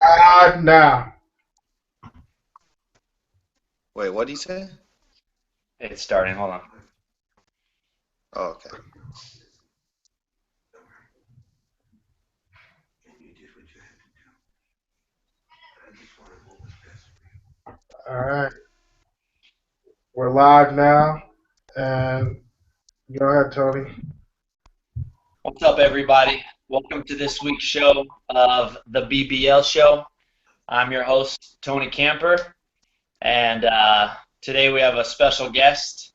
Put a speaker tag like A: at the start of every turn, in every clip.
A: Now.
B: Wait, what did you say?
C: It's starting. Hold on.
B: Oh, okay.
A: All right. We're live now. And go ahead, Tony.
C: What's up, everybody? Welcome to this week's show of the BBL Show. I'm your host, Tony Camper, and today we have a special guest,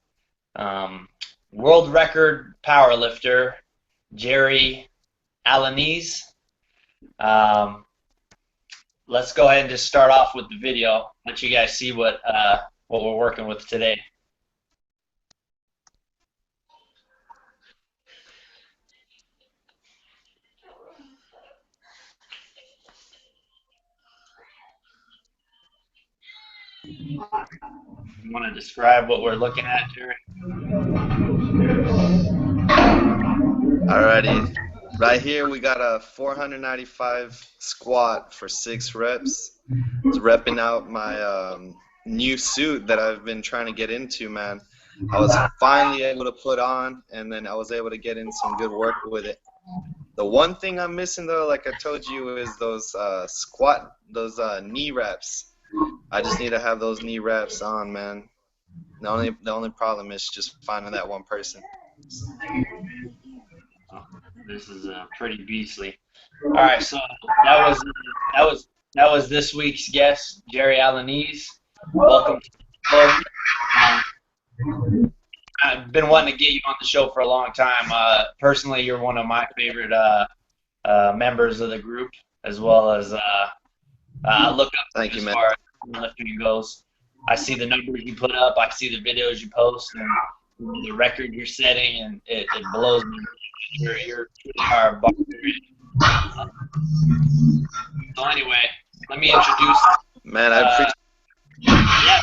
C: world record powerlifter Jerry Alaniz. Let's go ahead and just start off with the video. Let you guys see what we're working with today. You want to describe what we're looking at, Jerry?
B: Alrighty. Right here we got a 495 squat for 6 reps. It's repping out my new suit that I've been trying to get into, man. I was finally able to put on, and then I was able to get in some good work with it. The one thing I'm missing though, like I told you, is those knee reps. I just need to have those knee reps on, man. The only problem is just finding that one person.
C: This is pretty beastly. All right, so that was this week's guest, Jerry Alaniz. Welcome to the show. I've been wanting to get you on the show for a long time. Personally, you're one of my favorite members of the group, as well as I look up to
B: Thank
C: you
B: you,
C: as
B: man.
C: far as lifting goes. I see the numbers you put up. I see the videos you post, and the record you're setting, and it blows me. You're our barbarian. So anyway, let me introduce.
B: Man, I appreciate.
C: Yeah,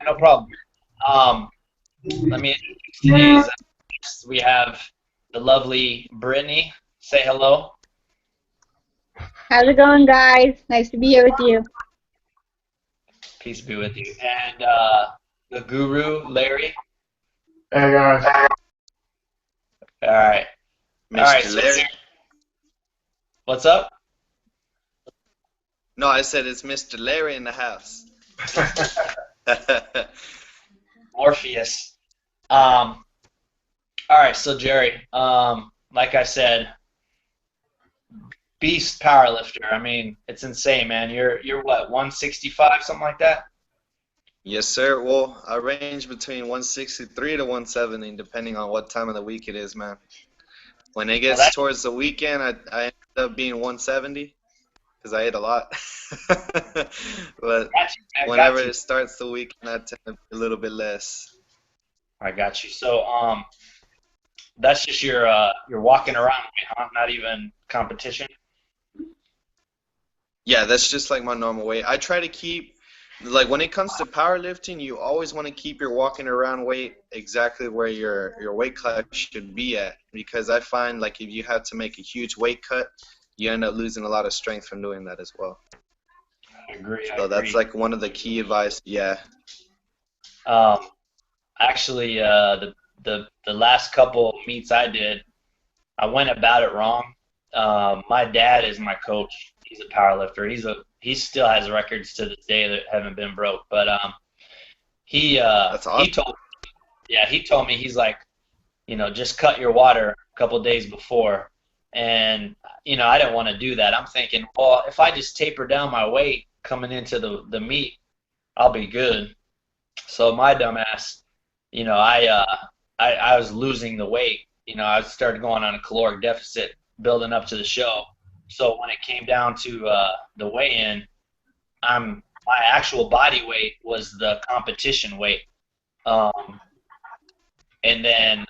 C: no problem. Let me introduce today's guest. We have the lovely Brittany. Say hello.
D: How's it going, guys? Nice to be here with you.
C: Peace be with you. And the guru, Larry.
A: Hey, guys.
C: All right. All right.
B: Mr.
C: So,
B: Larry.
C: what's up?
B: No, I said it's Mr. Larry in the house.
C: Morpheus. All right. So Jerry, like I said, beast powerlifter. I mean, it's insane, man. You're what, 165, something like that?
B: Yes, sir. Well, I range between 163 to 170, depending on what time of the week it is, man. When it
C: Well,
B: gets towards the weekend, I end up being 170 because I ate a lot. But
C: I
B: whenever
C: got you.
B: it starts the weekend, I tend to be a little bit less.
C: I got you. So that's just your walking around, huh? Not even competition.
B: Yeah, that's just like my normal weight. I try to keep, like when it comes to powerlifting, you always want to keep your walking around weight exactly where your weight cut should be at, because I find like if you have to make a huge weight cut, you end up losing a lot of strength from doing that as well.
C: I agree.
B: So that's like one of the key advice. Yeah.
C: Um, actually, the last couple meets I did, I went about it wrong. My dad is my coach. He's a powerlifter. He still has records to this day that haven't been broke. But
B: That's awesome.
C: he told me, he's like, just cut your water a couple days before. And I didn't want to do that. I'm thinking, well, if I just taper down my weight coming into the meet, I'll be good. So my dumbass, I was losing the weight. I started going on a caloric deficit building up to the show. So when it came down to the weigh-in, my actual body weight was the competition weight, and then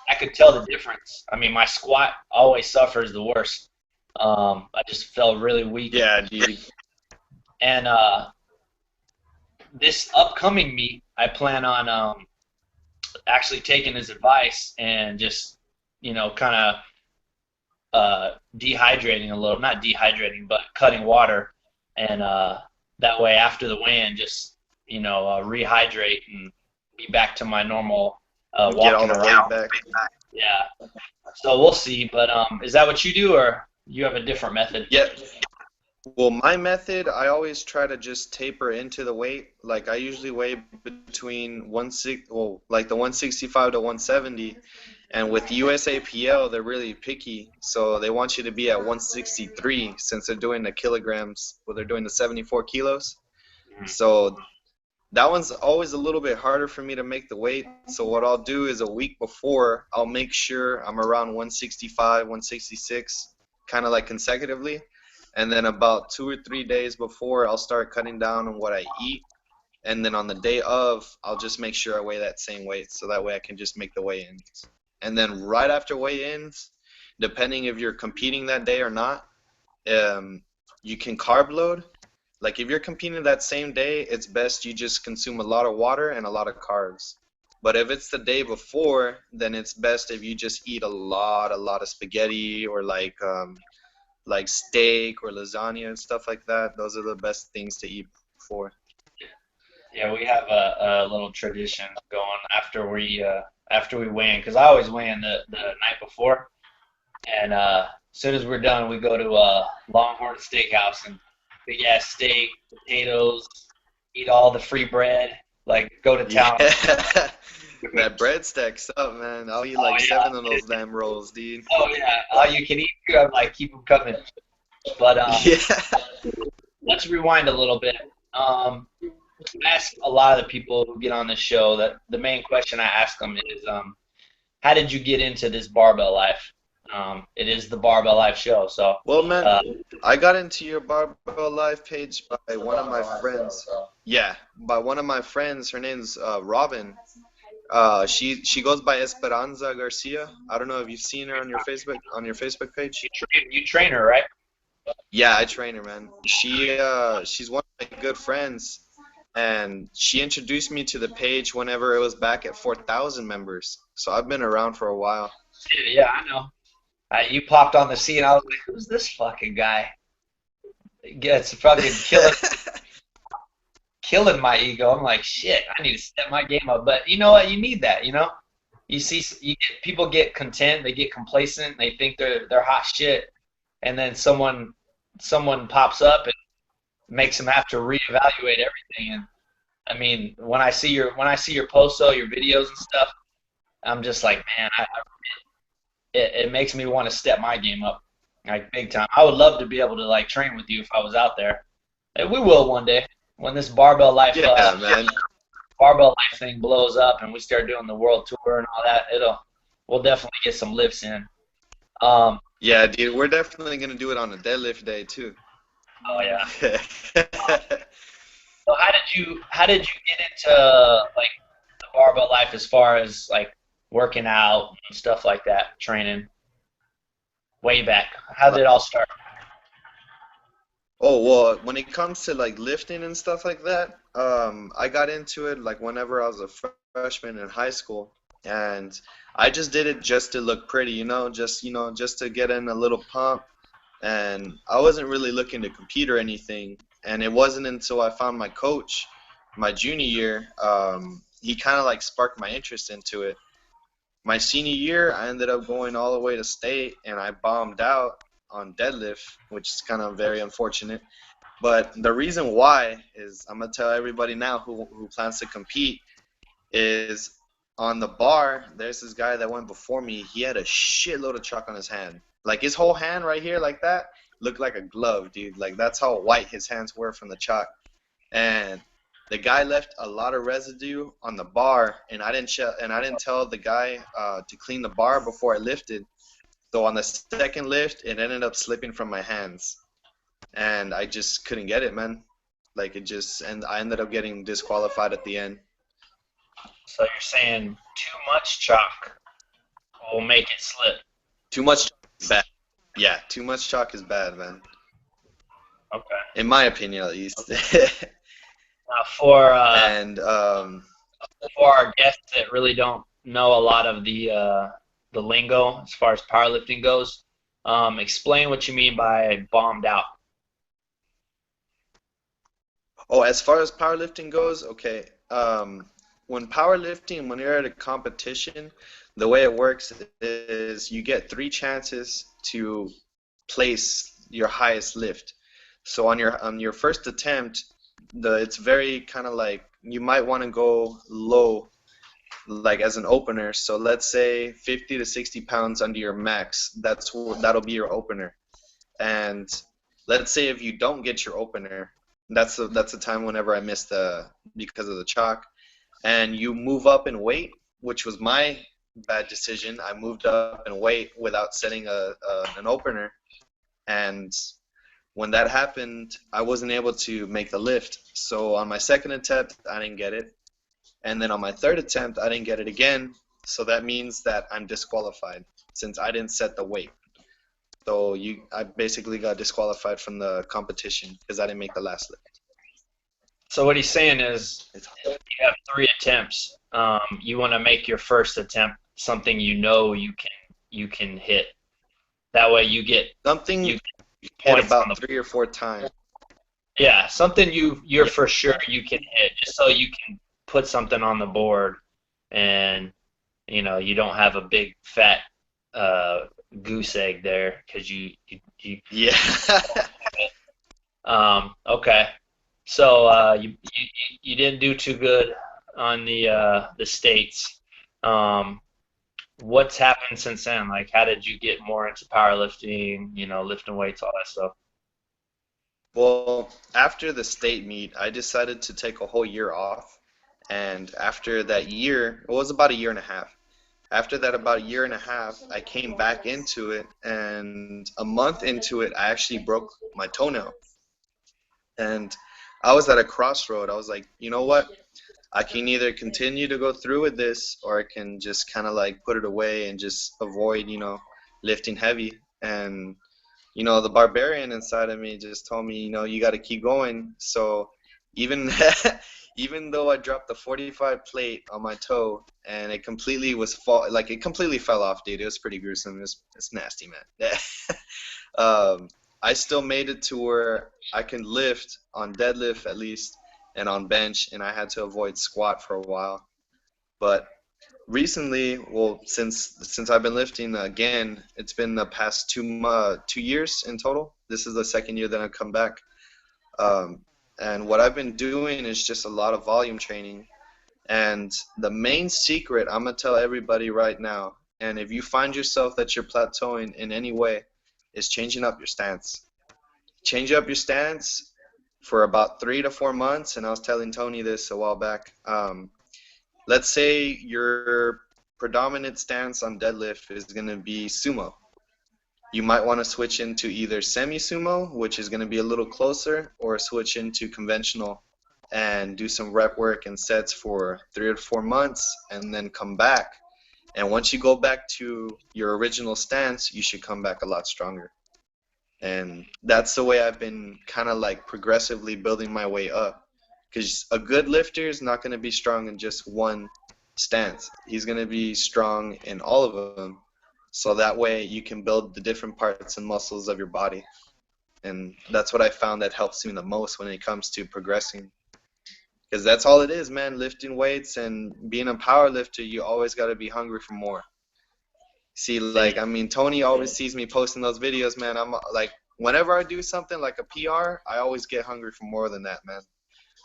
C: I could tell the difference. I mean, my squat always suffers the worst. I just felt really weak.
B: Yeah, dude.
C: And this upcoming meet, I plan on actually taking his advice and just kind of dehydrating a little, not dehydrating, but cutting water and that way after the weigh-in, just rehydrate and be back to my normal
B: Get all
C: walking
B: the
C: around.
B: weight back.
C: Yeah. So we'll see. But is that what you do, or you have a different method?
B: Yeah. Well, my method, I always try to just taper into the weight. Like I usually weigh between like the 165 to 170. And with USAPL, they're really picky, so they want you to be at 163 since they're doing the kilograms. Well, they're doing the 74 kilos. So that one's always a little bit harder for me to make the weight. So what I'll do is a week before, I'll make sure I'm around 165, 166, kind of like consecutively. And then about 2 or 3 days before, I'll start cutting down on what I eat. And then on the day of, I'll just make sure I weigh that same weight, so that way I can just make the weigh-ins. And then right after weigh-ins, depending if you're competing that day or not, you can carb load. Like if you're competing that same day, it's best you just consume a lot of water and a lot of carbs. But if it's the day before, then it's best if you just eat a lot of spaghetti or like steak or lasagna and stuff like that. Those are the best things to eat before.
C: Yeah, we have a little tradition going after we weigh in, because I always weigh in the night before, and as soon as we're done, we go to Longhorn Steakhouse and big ass steak, potatoes, eat all the free bread, like go to town.
B: Yeah. That bread stacks up, man. I'll eat like
C: yeah.
B: 7 of those damn rolls, dude.
C: Oh yeah, all you can eat. I'm like, keep them coming. But
B: Yeah.
C: let's rewind a little bit. I ask a lot of the people who get on this show that the main question I ask them is, how did you get into this barbell life? It is the Barbell Life show, so.
B: Well, man, I got into your Barbell Life page by one of my friends. Yeah, by one of my friends. Her name's Robin. She goes by Esperanza Garcia. I don't know if you've seen her on your Facebook page.
C: You train her, right?
B: Yeah, I train her, man. She's one of my good friends, and she introduced me to the page whenever it was back at 4,000 members. So I've been around for a while.
C: Yeah, I know. You popped on the scene. I was like, "Who's this fucking guy?" It gets fucking killing my ego. I'm like, "Shit, I need to step my game up." But you know what? You need that. You see, people get content, they get complacent, they think they're hot shit, and then someone pops up and makes them have to reevaluate everything. And I mean, when I see your posts, your videos and stuff, I'm just like, man, it makes me want to step my game up, like big time. I would love to be able to like train with you if I was out there. And we will one day when this Barbell Life
B: man.
C: Barbell Life thing blows up and we start doing the world tour and all that. We'll definitely get some lifts in.
B: Yeah, dude, we're definitely gonna do it on a deadlift day too.
C: Oh yeah. So how did you get into like the Barbell Life as far as like working out and stuff like that, training? Way back. How did it all start?
B: Oh, well, when it comes to like lifting and stuff like that, I got into it like whenever I was a freshman in high school, and I just did it just to look pretty, just to get in a little pump, and I wasn't really looking to compete or anything. And it wasn't until I found my coach my junior year, he kind of like sparked my interest into it. My senior year, I ended up going all the way to state, and I bombed out on deadlift, which is kind of very unfortunate. But the reason why is, I'm going to tell everybody now who plans to compete, is on the bar, there's this guy that went before me. He had a shitload of chalk on his hand. Like his whole hand right here like that looked like a glove, dude. Like that's how white his hands were from the chalk. And the guy left a lot of residue on the bar, and I didn't tell the guy to clean the bar before I lifted. So on the second lift, it ended up slipping from my hands, and I just couldn't get it, man. And I ended up getting disqualified at the end.
C: So you're saying too much chalk will make it slip?
B: Too much chalk is bad. Yeah, too much chalk is bad, man.
C: Okay.
B: In my opinion, at least.
C: For
B: for
C: our guests that really don't know a lot of the lingo as far as powerlifting goes, explain what you mean by bombed out.
B: Oh, as far as powerlifting goes, okay. When you're at a competition, the way it works is you get three chances to place your highest lift. So on your first attempt, it's very kind of like you might want to go low, like as an opener. So let's say 50 to 60 pounds under your max. That'll be your opener. And let's say if you don't get your opener, that's the time whenever I missed because of the chalk, and you move up in weight, which was my bad decision. I moved up in weight without setting an opener, and when that happened, I wasn't able to make the lift. So on my second attempt, I didn't get it, and then on my third attempt, I didn't get it again. So that means that I'm disqualified since I didn't set the weight. So I basically got disqualified from the competition because I didn't make the last lift.
C: So what he's saying is,
B: It's
C: you have 3 attempts. You want to make your first attempt something you know you can hit. That way you get
B: something
C: you
B: you
C: get
B: hit
C: points on
B: about
C: the
B: 3 or 4 times.
C: yeah, something you're for sure you can hit, just so you can put something on the board, and you don't have a big fat goose egg there because you
B: Yeah.
C: okay. So you didn't do too good on the states. What's happened since then? Like, how did you get more into powerlifting? Lifting weights, all that stuff.
B: Well, after the state meet, I decided to take a whole year off. And after that year, it was about a year and a half. After that, about a year and a half, I came back into it. And a month into it, I actually broke my toenail. And I was at a crossroad. I was like, you know what? I can either continue to go through with this, or I can just kind of like put it away and just avoid, lifting heavy. And the barbarian inside of me just told me, you got to keep going. So even even though I dropped the 45 plate on my toe and it completely it completely fell off, dude. It was pretty gruesome. It's nasty, man. I still made it to where I can lift on deadlift at least and on bench, and I had to avoid squat for a while. But recently, well, since I've been lifting again, it's been the past 2 years in total. This is the second year that I've come back. And what I've been doing is just a lot of volume training. And the main secret I'm gonna tell everybody right now, and if you find yourself that you're plateauing in any way, is changing up your stance. Change up your stance for about 3 to 4 months. And I was telling Tony this a while back. Let's say your predominant stance on deadlift is going to be sumo. You might want to switch into either semi-sumo, which is going to be a little closer, or switch into conventional and do some rep work and sets for 3 to 4 months and then come back. And once you go back to your original stance, you should come back a lot stronger. And that's the way I've been kind of like progressively building my way up. Because a good lifter is not going to be strong in just one stance. He's going to be strong in all of them. So that way you can build the different parts and muscles of your body. And that's what I found that helps me the most when it comes to progressing. Because that's all it is, man. Lifting weights and being a power lifter, you always got to be hungry for more. See, Tony always sees me posting those videos, man. I'm like, whenever I do something like a PR, I always get hungry for more than that, man.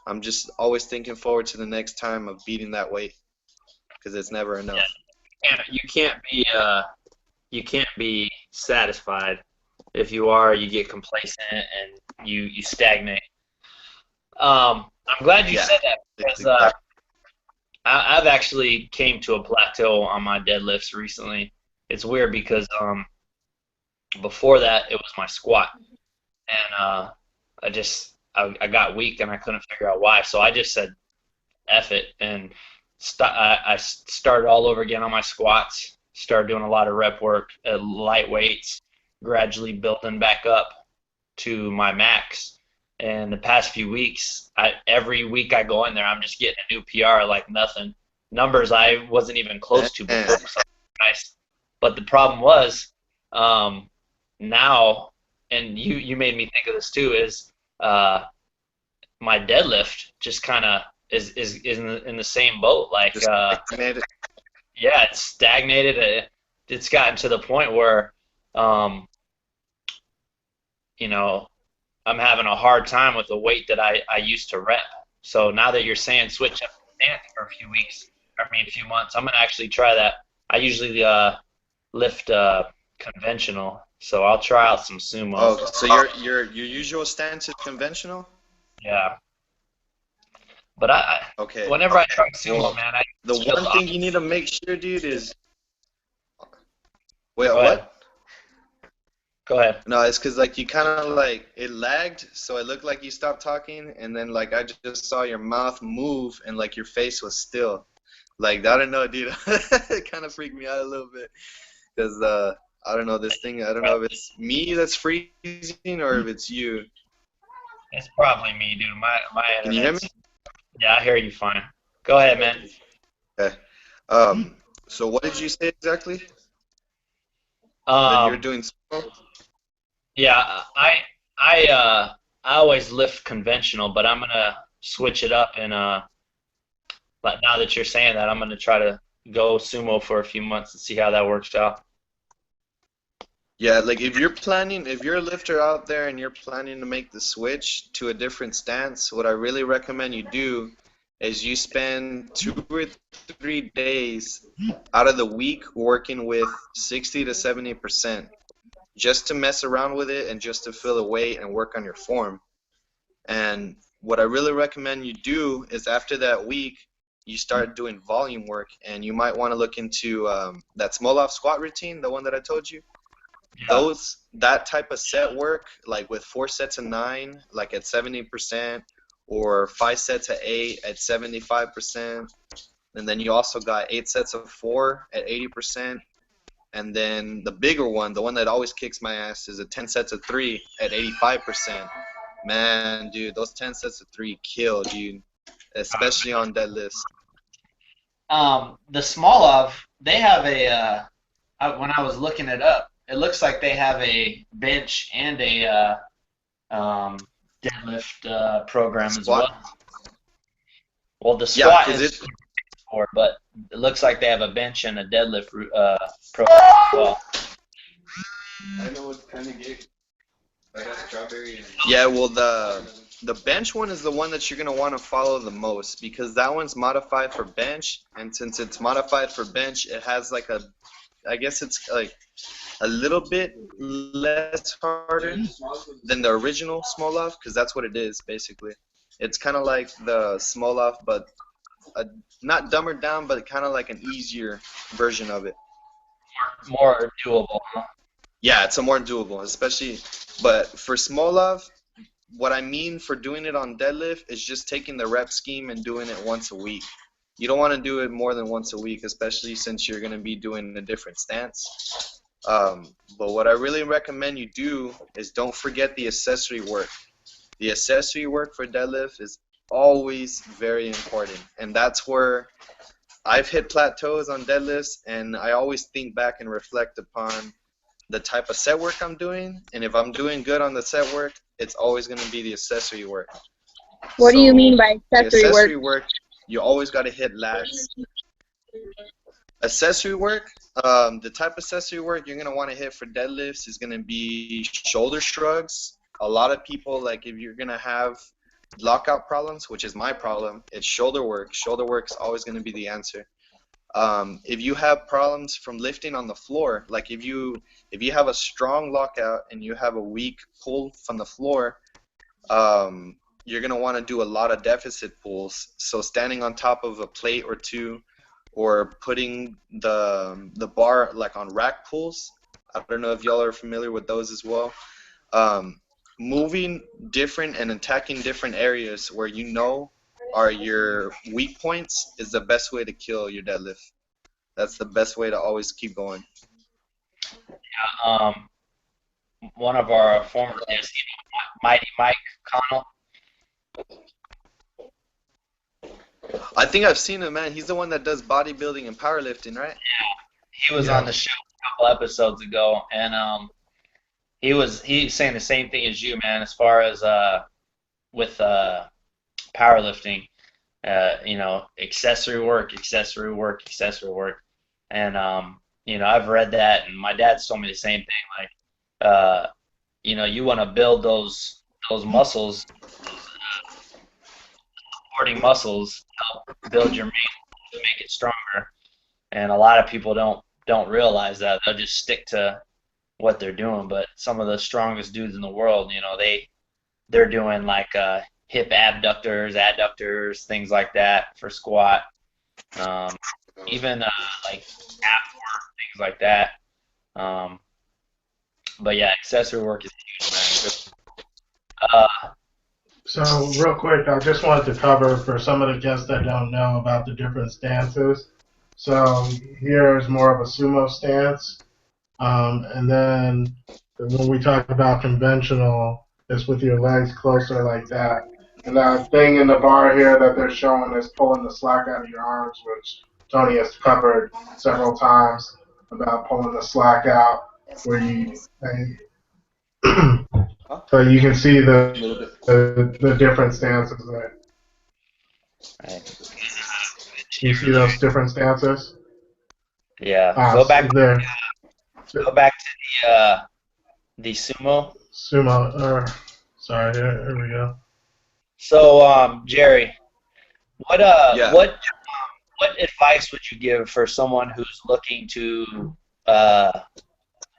B: I'm just always thinking forward to the next time of beating that weight, because it's never enough.
C: Yeah. You can't be satisfied. If you are, you get complacent and you stagnate. I'm glad you said that, because I've actually came to a plateau on my deadlifts recently. It's weird because before that it was my squat, and I got weak and I couldn't figure out why. So I just said, F it, and I started all over again on my squats, started doing a lot of rep work at light weights, gradually building back up to my max. And the past few weeks, every week I go in there, I'm just getting a new PR like nothing. Numbers I wasn't even close to before. So nice. But the problem was now, and you made me think of this too, is my deadlift just kind of is in the same boat. Like,
B: Just stagnated.
C: yeah, it's stagnated. It's gotten to the point where, um, you know, I'm having a hard time with the weight that I used to rep. So now that you're saying switch up the stance for a few weeks, a few months, I'm gonna actually try that. I usually lift conventional, so I'll try out some sumo.
B: Oh, so your usual stance is conventional?
C: Yeah, but
B: Okay.
C: whenever I try sumo,
B: Well,
C: man, I
B: the
C: feel
B: one thing you need to make sure, dude, is wait,
C: Go ahead.
B: what?
C: Go ahead.
B: No, it's because like you kind of like it lagged, so it looked like you stopped talking, and then like I just saw your mouth move, and like your face was still. Like I don't know, dude. It kind of freaked me out a little bit because I don't know this thing. I don't know if it's me that's freezing or if it's you.
C: It's probably me, dude. My
B: Can you hear me?
C: internet's. Yeah, I hear you fine. Go ahead, man.
B: Okay. So what did you say exactly? That you're doing sumo?
C: Yeah, I always lift conventional, but I'm gonna switch it up and but now that you're saying that, I'm gonna try to go sumo for a few months and see how that works out.
B: Yeah, like if you're a lifter out there and you're planning to make the switch to a different stance, what I really recommend you do is you spend 2 or 3 days out of the week working with 60 to 70% just to mess around with it and just to feel the weight and work on your form. And what I really recommend you do is after that week, you start doing volume work, and you might want to look into that small off squat routine, the one that I told you.
C: Yeah.
B: That type of set work, like with 4 sets of 9, like at 70%, or 5 sets of 8 at 75%, and then you also got 8 sets of 4 at 80%, and then the bigger one, the one that always kicks my ass, is a 10 sets of 3 at 85%. Man, dude, those 10 sets of 3 kill, dude, especially on deadlifts.
C: The Smolov, they have when I was looking it up, it looks like they have a bench and a deadlift program as
B: Squat?
C: well. Well, the
B: Yeah,
C: squat
B: 'cause
C: is for, but it looks like they have a bench and a deadlift program as well.
B: I know what kind of gig. I got strawberry. Yeah, well, the bench one is the one that you're gonna want to follow the most because that one's modified for bench, and since it's modified for bench, it has like I guess it's like a little bit less harder than the original Smolov, because that's what it is basically. It's kind of like the Smolov, but not dumber down, but kind of like an easier version of it.
C: More doable.
B: Yeah, it's a more doable, especially. But for Smolov, what I mean for doing it on deadlift is just taking the rep scheme and doing it once a week. You don't want to do it more than once a week, especially since you're going to be doing a different stance. But what I really recommend you do is don't forget the accessory work. The accessory work for deadlift is always very important, and that's where I've hit plateaus on deadlifts, and I always think back and reflect upon the type of set work I'm doing, and if I'm doing good on the set work, it's always going to be the accessory work.
D: What do you mean by accessory work?
B: Accessory work, you always got to hit lats. Accessory work, the type of accessory work you're going to want to hit for deadlifts is going to be shoulder shrugs. A lot of people, like if you're going to have lockout problems, which is my problem, it's shoulder work. Shoulder work is always going to be the answer. If you have problems from lifting on the floor, like if you have a strong lockout and you have a weak pull from the floor, you're going to want to do a lot of deficit pulls. So standing on top of a plate or two, or putting the bar like on rack pulls. I don't know if y'all are familiar with those as well. Moving different and attacking different areas where you know are your weak points is the best way to kill your deadlift. That's the best way to always keep going.
C: Yeah, one of our former guests, Mighty Mike Connell.
B: I think I've seen him, man. He's the one that does bodybuilding and powerlifting, right?
C: Yeah, he was on the show a couple episodes ago, and he's saying the same thing as you, man, as far as with powerlifting. You know, accessory work, accessory work, accessory work. And, you know, I've read that, and my dad's told me the same thing. Like, you know, you want to build those muscles, supporting muscles, help build your main, to make it stronger. And a lot of people don't realize that. They'll just stick to what they're doing. But some of the strongest dudes in the world, you know, they're doing like hip abductors, adductors, things like that for squat. Even like calf work, things like that. But yeah, accessory work is huge, man.
A: So real quick, I just wanted to cover for some of the guests that don't know about the different stances. So here is more of a sumo stance, and then when we talk about conventional, it's with your legs closer like that. And that thing in the bar here that they're showing is pulling the slack out of your arms, which Tony has covered several times about pulling the slack out, where you so you can see the different stances there.
C: Right.
A: You see those different stances?
C: Yeah.
A: Go back to
C: the sumo.
A: Sumo. Sorry, here we go.
C: So, Jerry, what
B: Yeah.
C: what advice would you give for someone who's looking to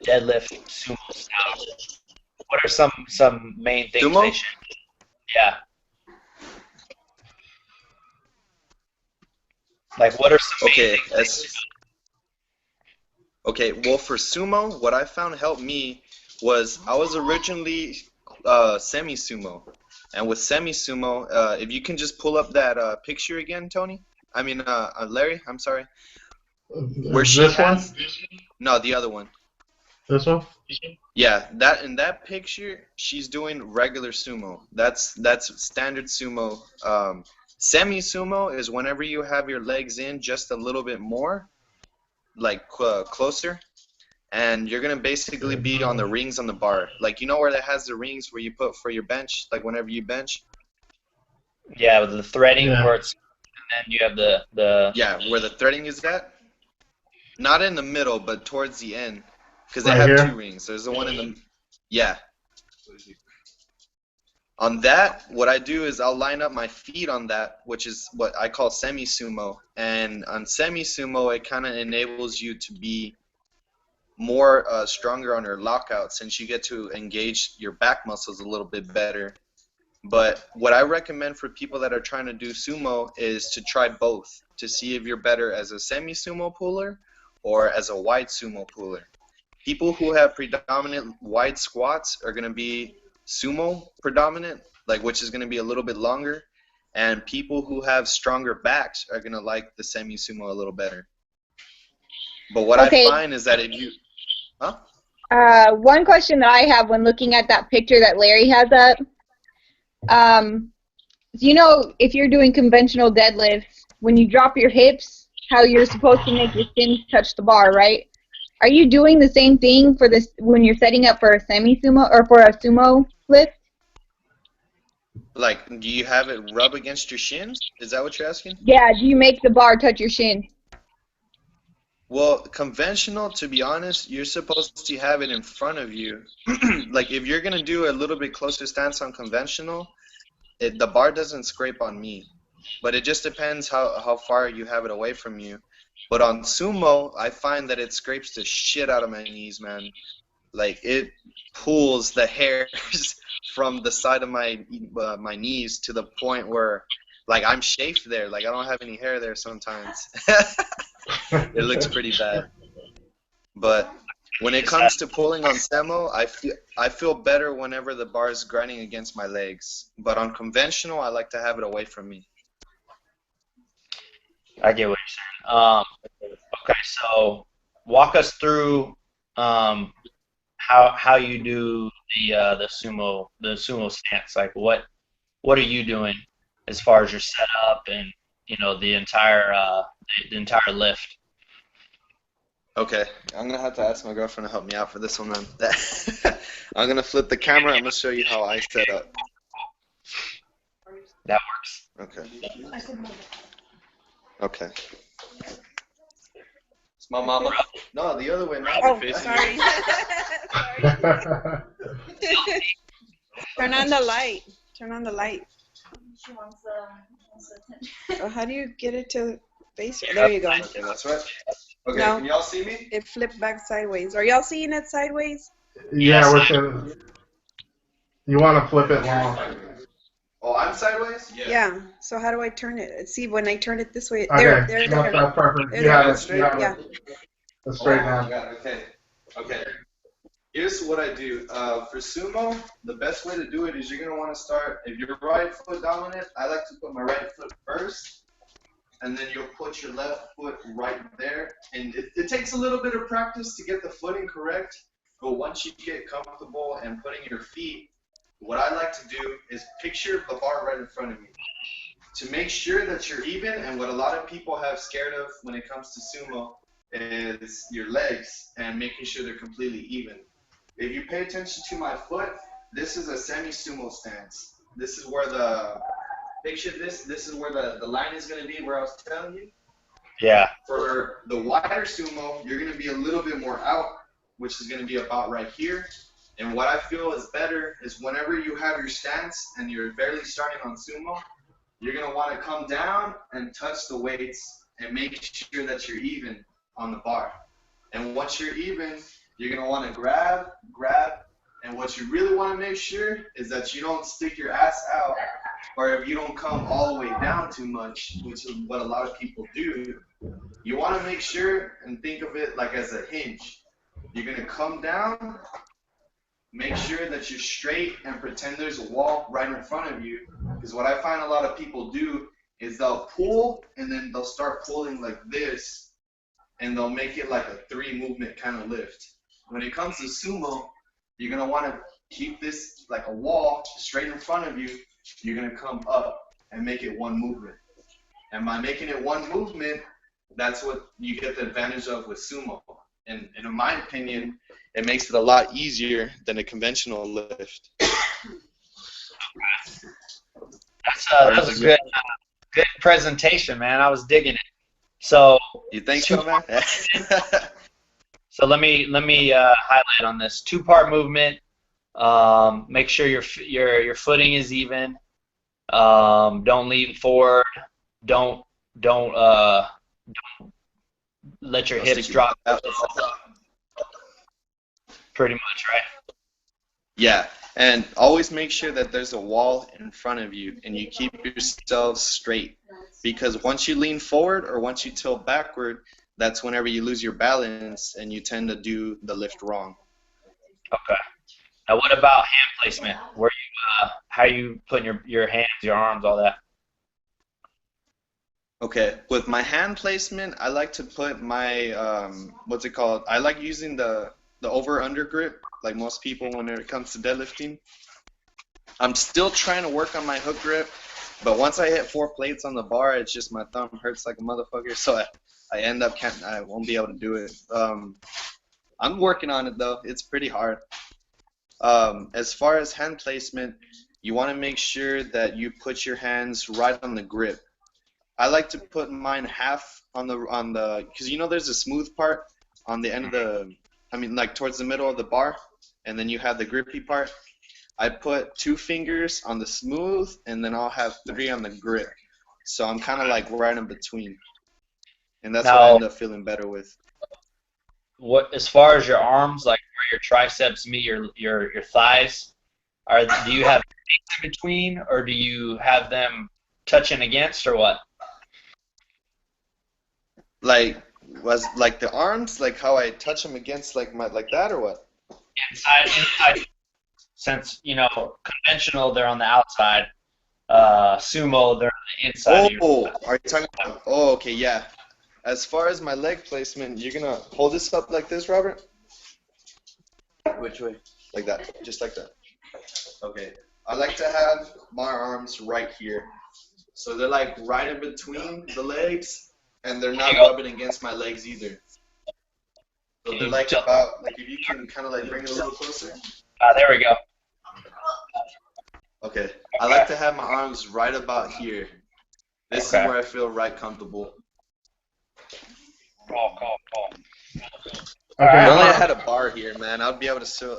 C: deadlift sumo style? What are some main things
B: Sumo?
C: they should? Yeah. Like, what are some main things?
B: Okay, well, for sumo, what I found helped me was I was originally semi-sumo. And with semi-sumo, if you can just pull up that picture again, Tony? I mean, Larry, I'm sorry. Where she
A: This
B: has...
A: one?
B: No, the other one.
A: This one?
B: Yeah, in that picture, she's doing regular sumo. That's standard sumo. Semi-sumo is whenever you have your legs in just a little bit more, like closer, and you're gonna basically be on the rings on the bar. Like, you know where that has the rings where you put for your bench, like whenever you bench?
C: Yeah, with the threading
A: Yeah.
C: where it's, and then you have the
B: Yeah, where the threading is at. Not in the middle, but towards the end, because they
A: Right
B: have
A: here?
B: 2 rings. There's the one in the... Yeah. On that, what I do is I'll line up my feet on that, which is what I call semi-sumo. And on semi-sumo, it kind of enables you to be more stronger on your lockout, since you get to engage your back muscles a little bit better. But what I recommend for people that are trying to do sumo is to try both, to see if you're better as a semi-sumo puller or as a wide sumo puller. People who have predominant wide squats are going to be sumo predominant, like, which is going to be a little bit longer, and people who have stronger backs are going to like the semi-sumo a little better. But what
D: Okay.
B: I find is that if you... Huh?
D: One question that I have when looking at that picture that Larry has up, you know, if you're doing conventional deadlifts, when you drop your hips, how you're supposed to make your shins touch the bar, right? Are you doing the same thing for this when you're setting up for a semi-sumo or for a sumo lift?
B: Like, do you have it rub against your shins? Is that what you're asking?
D: Yeah, do you make the bar touch your shin?
B: Well, conventional, to be honest, you're supposed to have it in front of you. Like, if you're going to do a little bit closer stance on conventional, the bar doesn't scrape on me. But it just depends how far you have it away from you. But on sumo, I find that it scrapes the shit out of my knees, man. Like, it pulls the hairs from the side of my knees to the point where, like, I'm chafed there. Like, I don't have any hair there sometimes. It looks pretty bad. But when it comes to pulling on semo, I feel better whenever the bar is grinding against my legs. But on conventional, I like to have it away from me.
C: I get what you're saying. Okay, so walk us through how you do the sumo stance. Like, what are you doing as far as your setup and, you know, the entire lift?
B: Okay, I'm gonna have to ask my girlfriend to help me out for this one, man. I'm gonna flip the camera. I'm gonna show you how I set up.
C: That works.
B: Okay. Okay. It's my mama. No, the other way, man.
E: Oh, sorry. Sorry. Turn on the light. Turn on the light.
F: She wants
E: So how do you get it to face? There you go.
B: Okay, that's right. Okay,
E: No.
B: can y'all see me?
E: It flipped back sideways. Are y'all seeing it sideways?
A: Yeah, you want to flip it long.
B: Oh, I'm sideways?
E: Yeah. So how do I turn it? See, when I turn it this way,
A: Okay,
E: there.
A: that's perfect.
E: There,
A: You have it.
B: straight?
A: You have
E: Yeah.
A: it. That's straight
B: Oh
A: now.
B: my god, okay. Okay. Here's what I do. For sumo, the best way to do it is you're going to want to start, if you're right foot dominant, I like to put my right foot first, and then you'll put your left foot right there. And it takes a little bit of practice to get the footing correct, but once you get comfortable and putting your feet, what I like to do is picture the bar right in front of you. To make sure that you're even, and what a lot of people have scared of when it comes to sumo is your legs and making sure they're completely even. If you pay attention to my foot, this is a semi-sumo stance. This is where picture this is where the line is going to be where I was telling you.
C: Yeah.
B: For the wider sumo, you're going to be a little bit more out, which is going to be about right here. And what I feel is better is whenever you have your stance and you're barely starting on sumo, you're going to want to come down and touch the weights and make sure that you're even on the bar. And once you're even, you're going to want to grab, and what you really want to make sure is that you don't stick your ass out, or if you don't come all the way down too much, which is what a lot of people do. You want to make sure and think of it like as a hinge. You're going to come down, make sure that you're straight, and pretend there's a wall right in front of you. Because what I find a lot of people do is they'll pull, and then they'll start pulling like this, and they'll make it like a 3-movement kind of lift. When it comes to sumo, you're going to want to keep this like a wall straight in front of you. You're going to come up and make it 1 movement. And by making it 1 movement, that's what you get the advantage of with sumo. And in my opinion, it makes it a lot easier than a conventional lift.
C: That was a good presentation, man. I was digging it. So
B: You think so, man?
C: So let me highlight on this 2-part movement. Make sure your footing is even. Don't lean forward. Don't let your hips drop. Pretty much, right?
B: Yeah, and always make sure that there's a wall in front of you and you keep yourself straight. Because once you lean forward or once you tilt backward, that's whenever you lose your balance and you tend to do the lift wrong.
C: Okay. Now, what about hand placement? Where you, how you putting your hands, your arms, all that?
B: Okay, with my hand placement, I like to put my, what's it called? I like using the over-under grip, like most people when it comes to deadlifting. I'm still trying to work on my hook grip, but once I hit 4 plates on the bar, it's just my thumb hurts like a motherfucker, so I end up I won't be able to do it. I'm working on it though. It's pretty hard. As far as hand placement, you want to make sure that you put your hands right on the grip. I like to put mine half on the because you know there's a smooth part on the end of the, I mean like towards the middle of the bar, and then you have the grippy part. I put 2 fingers on the smooth, and then I'll have 3 on the grip. So I'm kind of like right in between, and that's what I end up feeling better with.
C: What, as far as your arms, like where your triceps meet your thighs, do you have space in between, or do you have them touching against, or what?
B: Like the arms, like how I touch them against like that, or what?
C: Inside. Since you know conventional, they're on the outside. Sumo, they're on the inside.
B: Oh, are you talking about? Oh, okay, yeah. As far as my leg placement, you're gonna hold this up like this, Robert? Which way? Like that, just like that. Okay. I like to have my arms right here, so they're like right in between the legs, and they're not rubbing against my legs either. So they're like about, like if you can kind of like bring it a little closer.
C: There we go.
B: Okay. I like to have my arms right about here, This
C: Okay.
B: is where I feel right comfortable.
C: Cool.
A: Okay,
B: If only I had a bar here, man, I would be able to show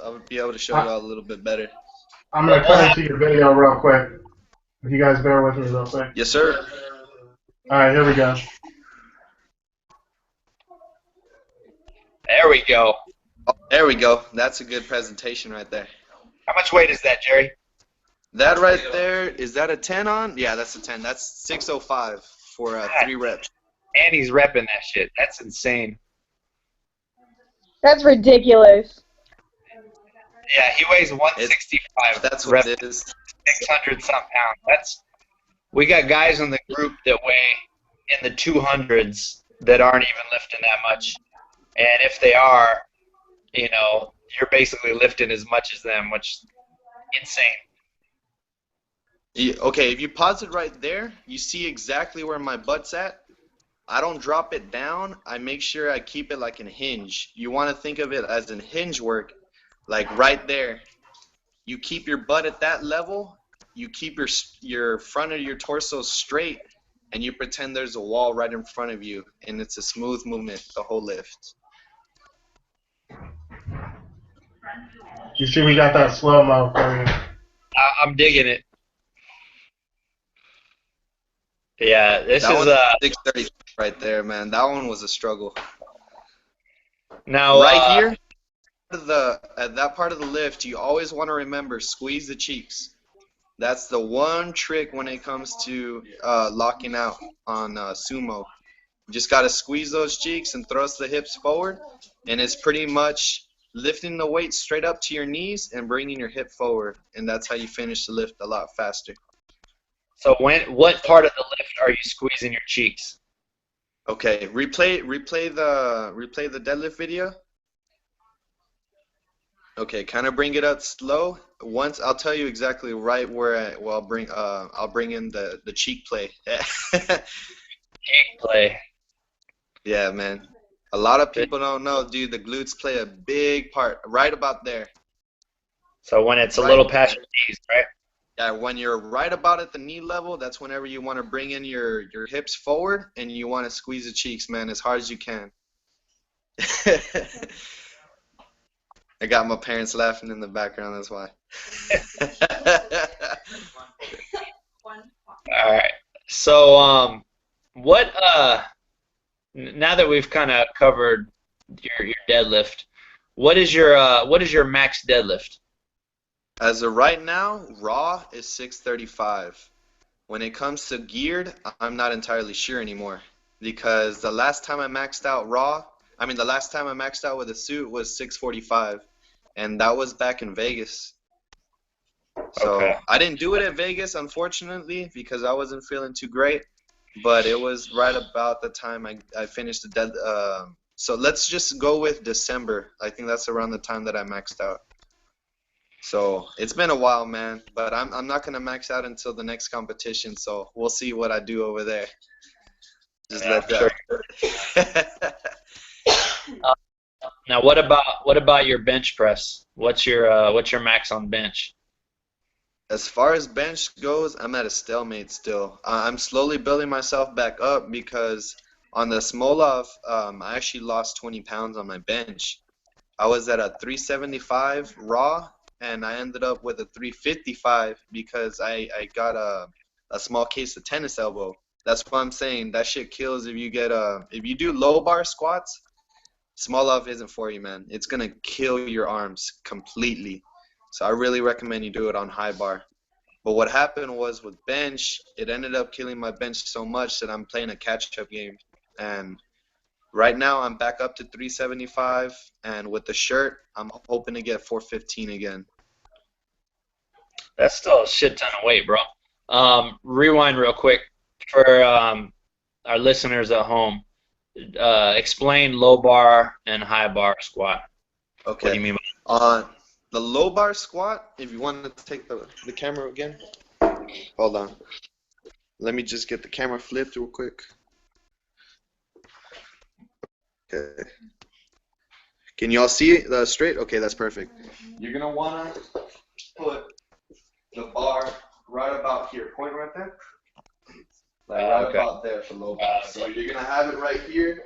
B: y'all a little bit better.
A: I'm going to cut into your video real quick. If you guys bear with me real quick.
B: Yes, sir.
A: All right, here we go.
C: There we go.
B: Oh, there we go. That's a good presentation right there.
C: How much weight is that, Jerry?
B: That right there, is that a 10 on? Yeah, that's a 10. That's 605 for 3 reps.
C: And he's repping that shit. That's insane.
D: That's ridiculous.
C: Yeah, he weighs 165.
B: That's what it is.
C: 600 some pounds. We got guys in the group that weigh in the 200s that aren't even lifting that much. And if they are, you know, you're basically lifting as much as them, which is insane.
B: Okay, if you pause it right there, you see exactly where my butt's at. I don't drop it down. I make sure I keep it like a hinge. You want to think of it as a hinge work, like right there. You keep your butt at that level. You keep your front of your torso straight, and you pretend there's a wall right in front of you, and it's a smooth movement the whole lift.
A: You see, we got that slow-mo for you.
C: I'm digging it. Yeah, this
B: That
C: is
B: was 630 right there, man. That one was a struggle.
C: now
B: Right here, at that part of the lift, you always want to remember, squeeze the cheeks. That's the one trick when it comes to locking out on sumo. You just got to squeeze those cheeks and thrust the hips forward, and it's pretty much lifting the weight straight up to your knees and bringing your hip forward, and that's how you finish the lift a lot faster.
C: So what part of the lift are you squeezing your cheeks?
B: Okay, replay the deadlift video. Okay, kind of bring it up slow. Once I'll tell you exactly right where I'll bring in the cheek play.
C: Cheek play.
B: Yeah, man. A lot of people don't know, dude. The glutes play a big part right about there.
C: So when it's a
B: Right.
C: little past your knees, right?
B: Yeah, when you're right about at the knee level, that's whenever you want to bring in your hips forward and you want to squeeze the cheeks, man, as hard as you can. I got my parents laughing in the background, that's why.
C: All right. So what now that we've kind of covered your deadlift, what is your max deadlift?
B: As of right now, raw is 635. When it comes to geared, I'm not entirely sure anymore, because the last time I maxed out with a suit was 645, and that was back in Vegas. So
C: Okay.
B: I didn't do it at Vegas, unfortunately, because I wasn't feeling too great, but it was right about the time I finished the dead. So let's just go with December. I think that's around the time that I maxed out. So it's been a while, man, but I'm not gonna max out until the next competition. So we'll see what I do over there. Just let that.
C: Now what about your bench press? What's your max on bench?
B: As far as bench goes, I'm at a stalemate still. I'm slowly building myself back up because on the Smolov, I actually lost 20 pounds on my bench. I was at a 375 raw, and I ended up with a 355 because I got a small case of tennis elbow. That's what I'm saying. That shit kills if you do low bar squats. Smolov isn't for you, man. It's gonna kill your arms completely. So I really recommend you do it on high bar. But what happened was with bench, it ended up killing my bench so much that I'm playing a catch-up game. And right now I'm back up to 375, and with the shirt, I'm hoping to get 415 again.
C: That's still a shit ton of weight, bro. Rewind real quick for our listeners at home. Explain low bar and high bar squat.
B: Okay.
C: What do you mean by
B: On the low bar squat, if you want to take the camera again, hold on. Let me just get the camera flipped real quick. Okay. Can y'all see it straight? Okay, that's perfect. You're gonna wanna put the bar right about here. Point right there. like right
C: Okay.
B: about there for low bar. So you're gonna have it right here,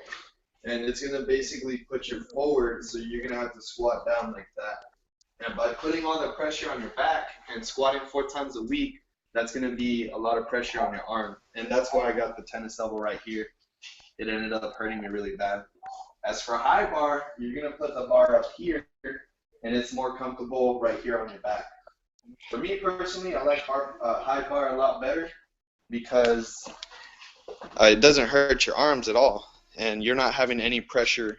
B: and it's gonna basically put you forward. So you're gonna have to squat down like that. And by putting all the pressure on your back and squatting 4 times a week, that's gonna be a lot of pressure on your arm. And that's why I got the tennis elbow right here. It ended up hurting me really bad. As for high bar, you're gonna put the bar up here, and it's more comfortable right here on your back. For me personally, I like high bar a lot better because it doesn't hurt your arms at all, and you're not having any pressure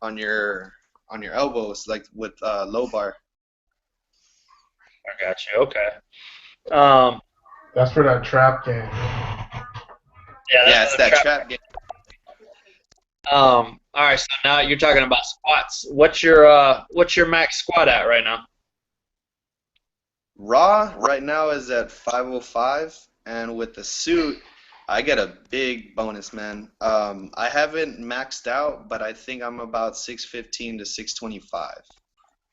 B: on your elbows like with low bar.
C: I got you. Okay. Um,
A: That's for that trap game.
B: Yeah, it's that trap game.
C: All right. So now you're talking about squats. What's your max squat at right now?
B: Raw right now is at 505, and with the suit, I get a big bonus, man. I haven't maxed out, but I think I'm about 615 to 625.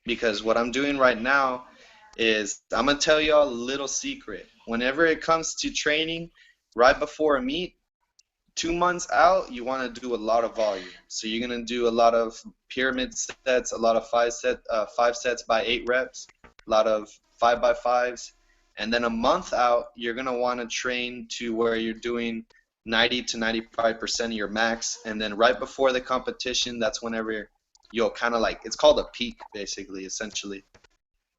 B: Because what I'm doing right now is I'm gonna tell y'all a little secret. Whenever it comes to training, right before a meet, 2 months out, you want to do a lot of volume. So you're gonna do a lot of pyramid sets, a lot of 5 sets by 8 reps, a lot of 5 by 5s, and then a month out, you're gonna want to train to where you're doing 90 to 95% of your max, and then right before the competition, that's whenever you'll kind of like, it's called a peak, basically, essentially.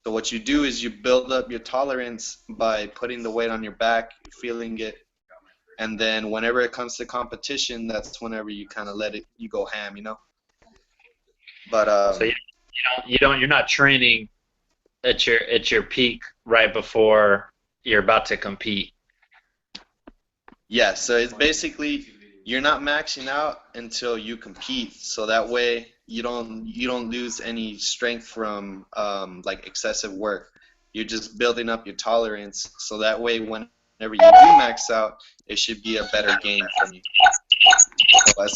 B: So what you do is you build up your tolerance by putting the weight on your back, feeling it, and then whenever it comes to competition, that's whenever you kind of you go ham, you know. But
C: So you're not training at your peak right before you're about to compete.
B: yeah, so it's basically you're not maxing out until you compete, so that way you don't lose any strength from like excessive work. You're just building up your tolerance, so that way whenever you do max out, it should be a better game for you. So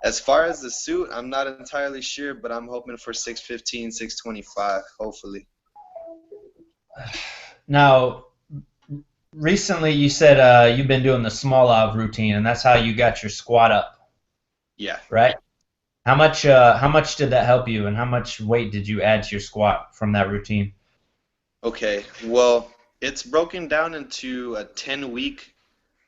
B: as far as the suit, I'm not entirely sure, but I'm hoping for 615, 625, hopefully.
C: Now, recently you said you've been doing the small av routine, and that's how you got your squat up,
B: Yeah.
C: right? How much did that help you, and how much weight did you add to your squat from that routine?
B: Okay, well, it's broken down into a 10-week.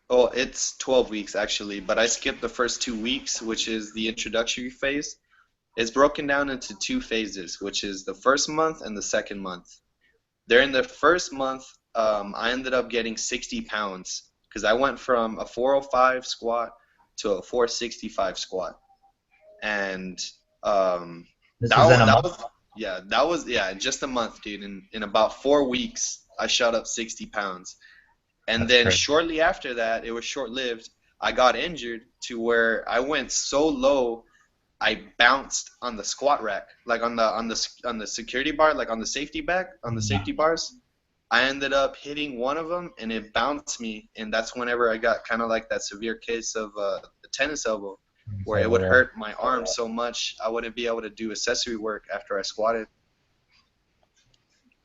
B: Oh, it's 12 weeks actually, but I skipped the first 2 weeks, which is the introductory phase. It's broken down into 2 phases, which is the first month and the second month. During the first month, I ended up getting 60 pounds because I went from a 405 squat to a 465 squat, and that was just a month, dude. In about 4 weeks, I shot up 60 pounds. And
C: That's
B: then
C: crazy.
B: shortly after that, it was short-lived. I got injured to where I went so low, I bounced on the squat rack, like on the security bar, like on the safety bars. I ended up hitting one of them, and it bounced me, and that's whenever I got kind of like that severe case of the tennis elbow, where it would hurt my arm so much I wouldn't be able to do accessory work after I squatted.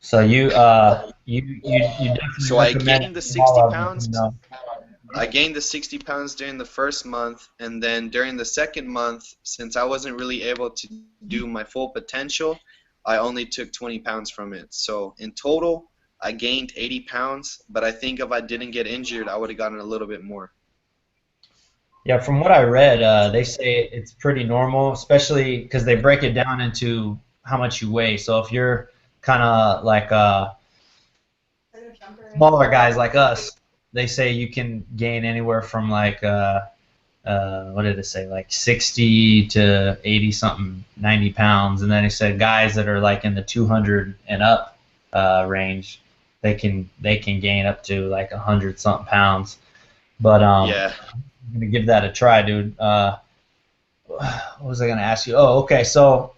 C: So you definitely
B: So I
C: recommend
B: gained the
C: small
B: 60
C: av
B: pounds.
C: routine, though.
B: I gained the 60 pounds during the first month, and then during the second month, since I wasn't really able to do my full potential, I only took 20 pounds from it. So in total, I gained 80 pounds, but I think if I didn't get injured, I would have gotten a little bit more.
C: Yeah, from what I read, they say it's pretty normal, especially because they break it down into how much you weigh. So if you're kind of like smaller guys like us, they say you can gain anywhere from like what did it say, like 60 to 80 something, 90 pounds, and then they said guys that are like in the 200 and up range, they can gain up to like 100 something pounds. But
B: Yeah.
C: I'm gonna give that a try, dude. What was I gonna ask you? Oh, okay. So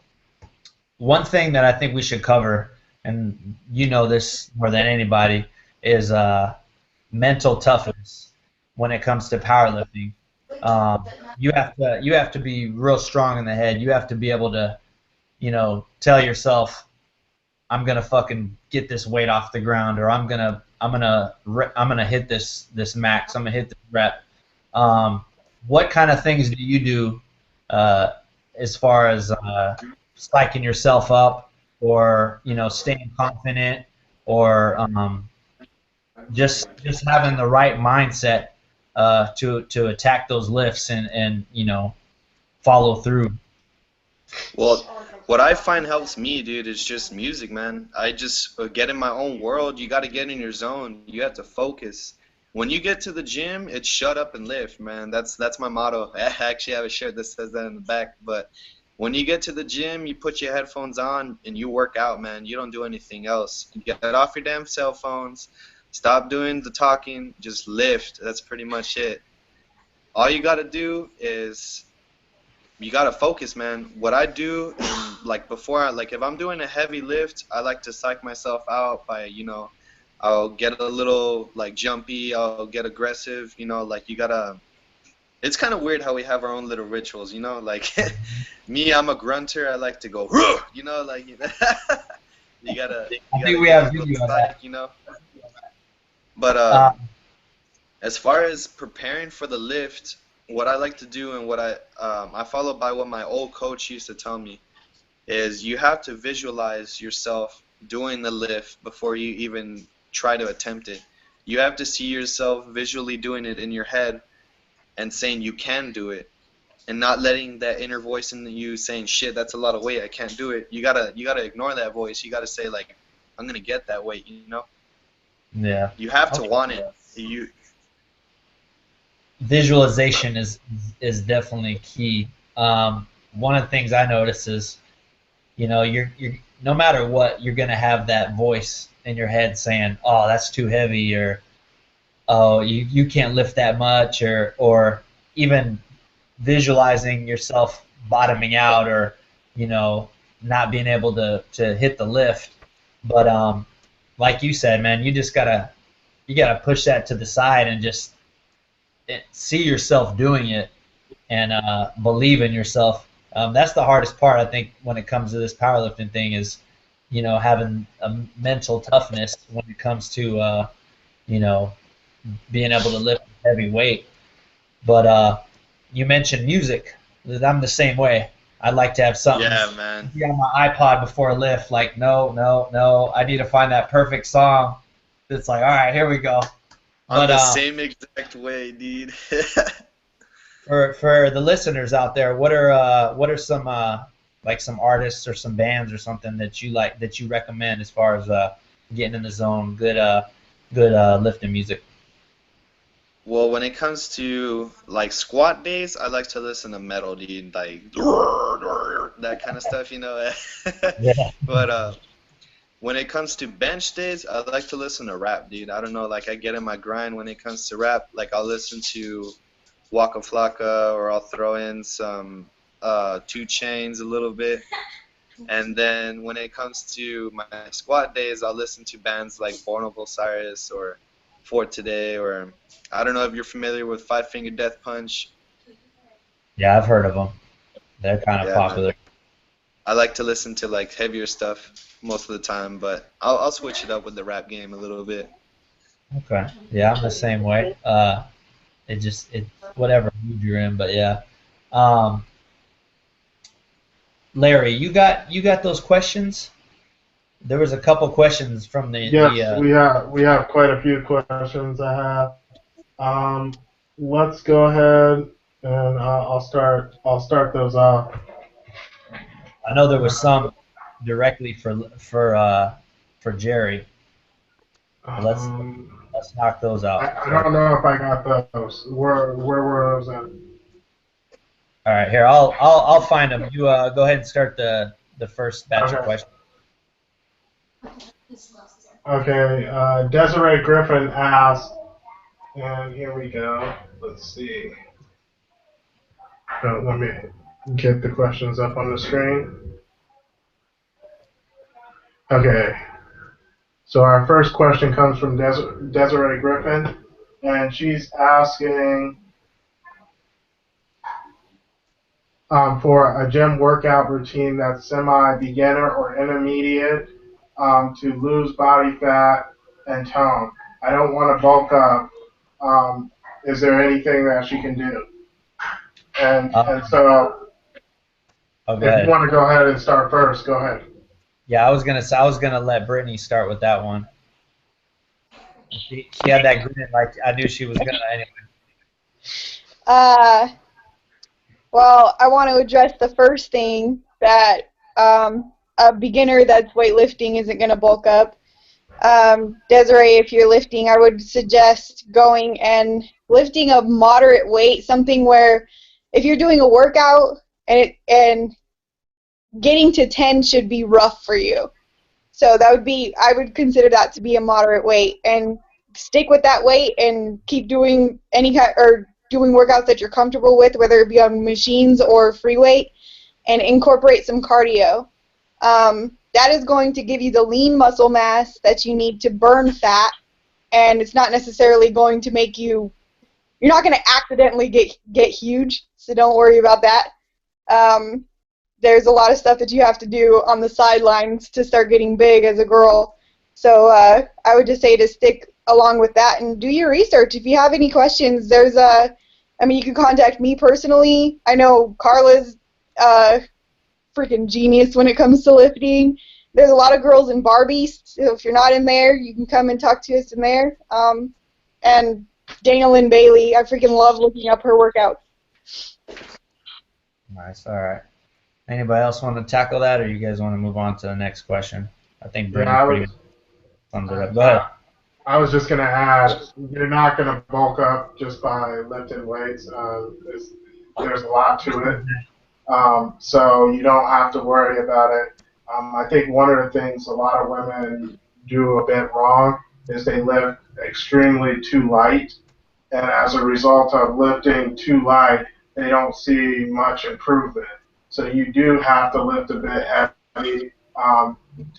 C: one thing that I think we should cover, and you know this more than anybody, is mental toughness when it comes to powerlifting. You have to be real strong in the head. You have to be able to, tell yourself, I'm gonna fucking get this weight off the ground, or I'm gonna hit this max. I'm gonna hit this rep. What kind of things do you do as far as psyching yourself up, or staying confident, or just having the right mindset to attack those lifts and follow through?
B: Well, what I find helps me, dude, is just music, man. I just get in my own world. You got to get in your zone. You have to focus. When you get to the gym, it's shut up and lift, man. That's my motto. I actually have a shirt that says that in the back. But when you get to the gym, you put your headphones on and you work out, man. You don't do anything else. You get off your damn cell phones. Stop doing the talking. Just lift. That's pretty much it. All you got to do is you gotta focus, man. What I do, and like before, like if I'm doing a heavy lift, I like to psych myself out by, I'll get a little like jumpy, I'll get aggressive, like you gotta. It's kind of weird how we have our own little rituals, like me, I'm a grunter. I like to go, like you gotta.
C: I think we have video of that.
B: But as far as preparing for the lift, what I like to do and what I follow by what my old coach used to tell me is you have to visualize yourself doing the lift before you even try to attempt it. You have to see yourself visually doing it in your head and saying you can do it, and not letting that inner voice in you saying, shit, that's a lot of weight, I can't do it. You gotta ignore that voice. You gotta say, like, I'm gonna get that weight,
C: Yeah.
B: You have to want it.
C: Visualization is definitely key. One of the things I notice is, you're no matter what, you're gonna have that voice in your head saying, "Oh, that's too heavy," or "Oh, you can't lift that much," or even visualizing yourself bottoming out, or not being able to hit the lift. But like you said, man, you gotta push that to the side and just see yourself doing it and believe in yourself. That's the hardest part, I think, when it comes to this powerlifting thing is, having a mental toughness when it comes to, being able to lift heavy weight. But you mentioned music. I'm the same way. I'd like to have something be on my iPod before a lift. Like, no, I need to find that perfect song. It's like, all right, here we go.
B: I'm the same exact way, dude.
C: For the listeners out there, what are some like some artists or some bands or something that you recommend as far as getting in the zone, good lifting music?
B: Well, when it comes to like squat days, I like to listen to metal, dude, like that kind of stuff,
C: Yeah.
B: But when it comes to bench days, I like to listen to rap, dude. I don't know, like I get in my grind when it comes to rap. Like I'll listen to Waka Flocka, or I'll throw in some 2 Chainz a little bit. And then when it comes to my squat days, I'll listen to bands like Born of Osiris or For Today, or I don't know if you're familiar with Five Finger Death Punch.
C: Yeah, I've heard of them. They're kind of popular.
B: Man. I like to listen to like heavier stuff most of the time, but I'll switch it up with the rap game a little bit.
C: Okay. Yeah, I'm the same way. It whatever mood you're in, but yeah. Larry, you got those questions? There was a couple questions from the.
A: Yes, we have quite a few questions I have. Let's go ahead and I'll start those off.
C: I know there was some directly for Jerry. Let's knock those out.
A: I don't know if I got those. Where were those at?
C: All right, here I'll find them. You go ahead and start the first batch of questions.
A: Okay, Desiree Griffin asked, and here we go. Let's see. Let me get the questions up on the screen. Okay. So our first question comes from Desiree Griffin, and she's asking for a gym workout routine that's semi-beginner or intermediate, to lose body fat and tone. I don't want to bulk up. Is there anything that she can do? And so,
C: Oh, go
A: if
C: ahead.
A: you want to go ahead and start first, go ahead.
C: Yeah, I was gonna let Brittany start with that one. She had that grin, like I knew she was gonna anyway.
D: Well, I want to address the first thing that a beginner that's weightlifting isn't going to bulk up. Desiree, if you're lifting, I would suggest going and lifting a moderate weight, something where if you're doing a workout and getting to 10 should be rough for you. So that would be, I would consider that to be a moderate weight, and stick with that weight and keep doing doing workouts that you're comfortable with, whether it be on machines or free weight, and incorporate some cardio. That is going to give you the lean muscle mass that you need to burn fat, and it's not necessarily going to make you're not going to accidentally get huge, so don't worry about that. There's a lot of stuff that you have to do on the sidelines to start getting big as a girl. So I would just say to stick along with that and do your research. If you have any questions, you can contact me personally. I know Carla's freaking genius when it comes to lifting. There's a lot of girls in Barbies, so if you're not in there, you can come and talk to us in there. And Dana Lynn Bailey, I freaking love looking up her workouts.
C: Nice, all right. Anybody else want to tackle that, or you guys want to move on to the next question? I think Brittany pretty much sums it up. Go ahead.
A: I was just going to add, you're not going to bulk up just by lifting weights. There's a lot to it. So you don't have to worry about it. I think one of the things a lot of women do a bit wrong is they lift extremely too light, and as a result of lifting too light, they don't see much improvement. So you do have to lift a bit heavy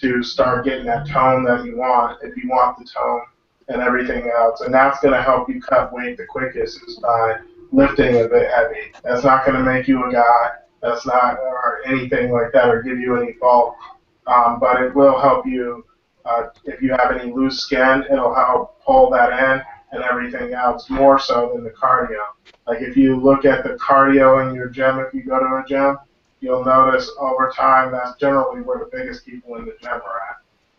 A: to start getting that tone that you want, if you want the tone and everything else. And that's going to help you cut weight the quickest, is by lifting a bit heavy. That's not going to make you a guy. That's not, or anything like that, or give you any bulk. But it will help you, if you have any loose skin, it'll help pull that in and everything else, more so than the cardio. Like if you look at the cardio in your gym, if you go to a gym, you'll notice over time that's generally where the biggest people in the gym are at.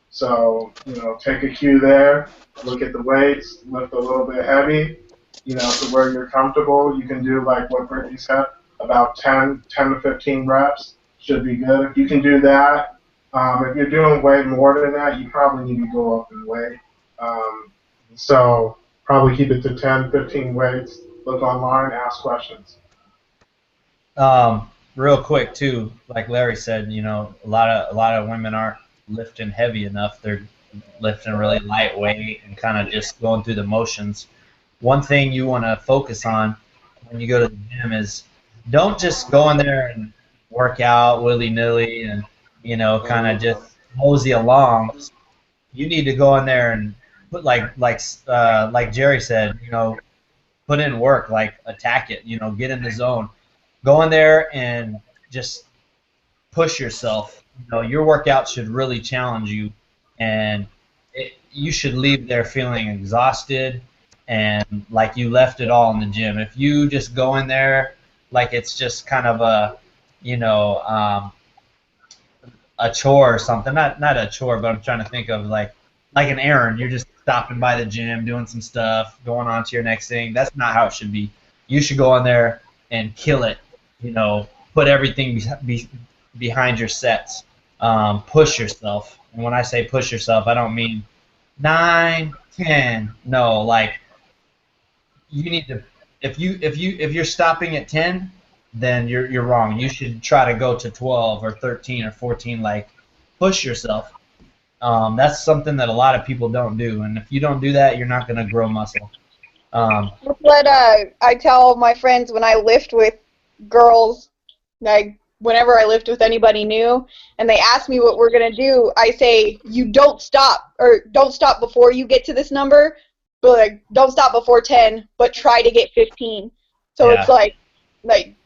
A: So, take a cue there, look at the weights, lift a little bit heavy, to where you're comfortable. You can do like what Brittany said, about 10 to 15 reps should be good. If you can do that, if you're doing way more than that, you probably need to go up in weight. So probably keep it to 10, 15 weights, look online, ask questions.
C: Real quick too, like Larry said, a lot of women aren't lifting heavy enough. They're lifting really lightweight and kind of just going through the motions. One thing you want to focus on when you go to the gym is don't just go in there and work out willy-nilly and kind of just mosey along. You need to go in there and put like Jerry said, put in work, like attack it, get in the zone. Go in there and just push yourself. Your workout should really challenge you, and you should leave there feeling exhausted and like you left it all in the gym. If you just go in there like it's just kind of a chore or something, not a chore, but I'm trying to think of like an errand. You're just stopping by the gym, doing some stuff, going on to your next thing. That's not how it should be. You should go in there and kill it. Put everything behind your sets. Push yourself. And when I say push yourself, I don't mean 9, 10. No, like you need to. If you're stopping at 10, then you're wrong. You should try to go to 12 or 13 or 14. Like push yourself. That's something that a lot of people don't do. And if you don't do that, you're not going to grow muscle.
D: That's what I tell my friends when I lift with girls, like whenever I lift with anybody new, and they ask me what we're going to do, I say, you don't stop, or don't stop before you get to this number, but like, don't stop before 10, but try to get 15. So yeah. It's like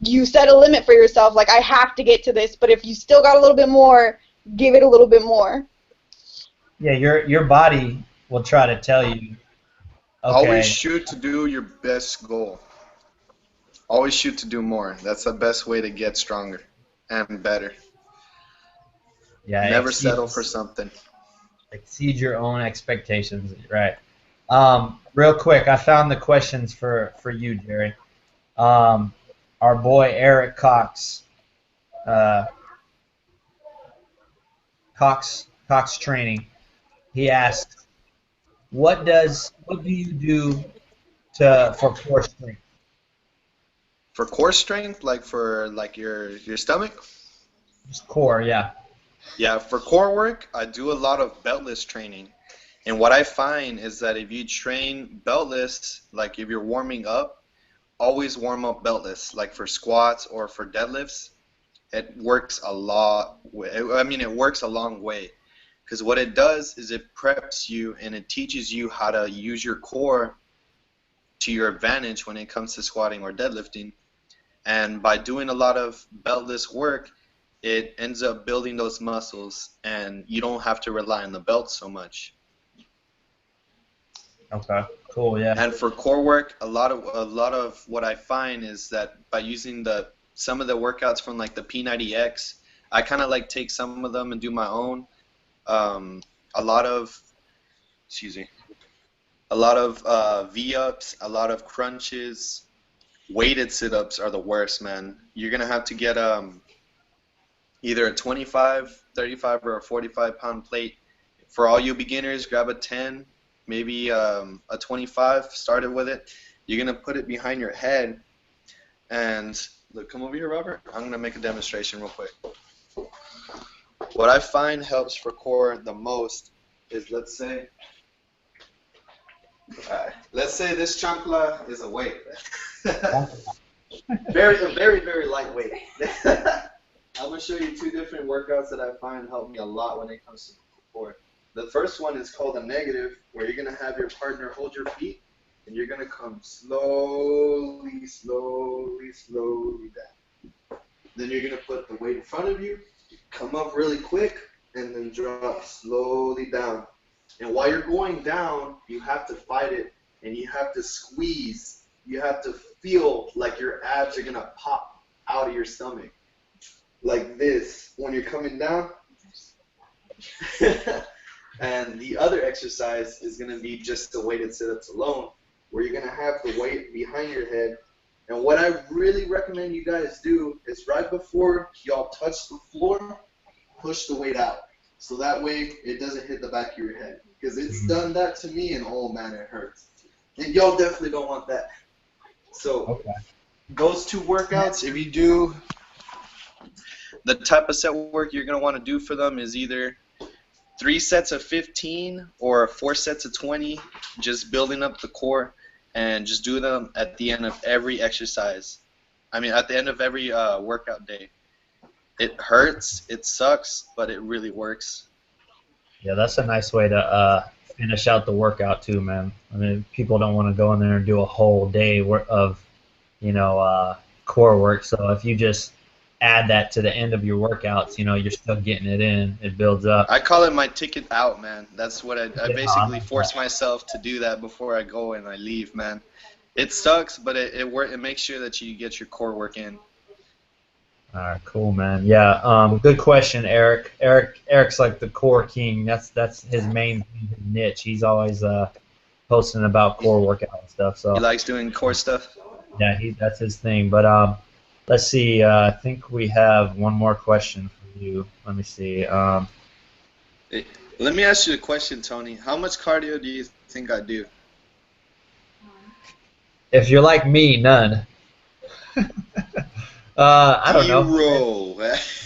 D: you set a limit for yourself, like I have to get to this, but if you still got a little bit more, give it a little bit more.
C: Yeah, your body will try to tell you,
B: Always
C: okay,
B: shoot to do your best goal. Always shoot to do more. That's the best way to get stronger and better.
C: yeah,
B: Never settle for something.
C: exceed your own expectations, right? Real quick, I found the questions for you, Jerry. Our boy Eric Cox, uh, Cox Training. He asked, what do you do for core strength?
B: For core strength, like for like your stomach.
C: Just core, yeah.
B: Yeah, for core work, I do a lot of beltless training. And what I find is that if you train beltless, like if you're warming up, always warm up beltless, like for squats or for deadlifts. It works a lot. I mean, it works a long way. Because what it does is it preps you and it teaches you how to use your core to your advantage when it comes to squatting or deadlifting. And by doing a lot of beltless work, it ends up building those muscles and you don't have to rely on the belt so much.
C: Okay, cool, yeah.
B: And for core work, a lot of what I find is that by using some of the workouts from like the P90X, I kind of like take some of them and do my own. A lot of V-ups, a lot of crunches, weighted sit-ups are the worst, man. You're gonna have to get either a 25, 35, or a 45-pound plate. For all you beginners, grab a 10, maybe a 25. Started with it. You're gonna put it behind your head, and look, come over here, Robert. I'm gonna make a demonstration real quick. What I find helps for core the most is let's say this chancla is a weight. very lightweight. I'm gonna show you two different workouts that I find help me a lot when it comes to core. The first one is called a negative, where you're gonna have your partner hold your feet, and you're gonna come slowly down. Then you're gonna put the weight in front of you, come up really quick, and then drop slowly down. And while you're going down, you have to fight it, and you have to squeeze. You have to feel like your abs are gonna pop out of your stomach, like this when you're coming down. And the other exercise is gonna be just the weighted sit-ups alone, where you're gonna have the weight behind your head. And what I really recommend you guys do is right before y'all touch the floor, push the weight out. So that way it doesn't hit the back of your head. Because it's done that to me, and oh man, it hurts. And y'all definitely don't want that. So those two workouts, if you do, the type of set work you're going to want to do for them is either 3 sets of 15 or 4 sets of 20, just building up the core, and just do them at the end of every exercise. I mean, at the end of every workout day. It hurts, it sucks, but it really works.
C: Yeah, that's a nice way to finish out the workout too, man. I mean, people don't want to go in there and do a whole day of, core work. So if you just add that to the end of your workouts, you're still getting it in. It builds up.
B: I call it my ticket out, man. That's what I basically force myself to do that before I go and I leave, man. It sucks, but it makes sure that you get your core work in.
C: All right, cool, man. Yeah, good question, Eric. Eric's like the core king. That's his main niche. He's always posting about core workout and stuff. So
B: he likes doing core stuff.
C: Yeah, that's his thing. But let's see. I think we have one more question for you. Let me see.
B: Let me ask you a question, Tony. How much cardio do you think I do?
C: If you're like me, none. I don't know.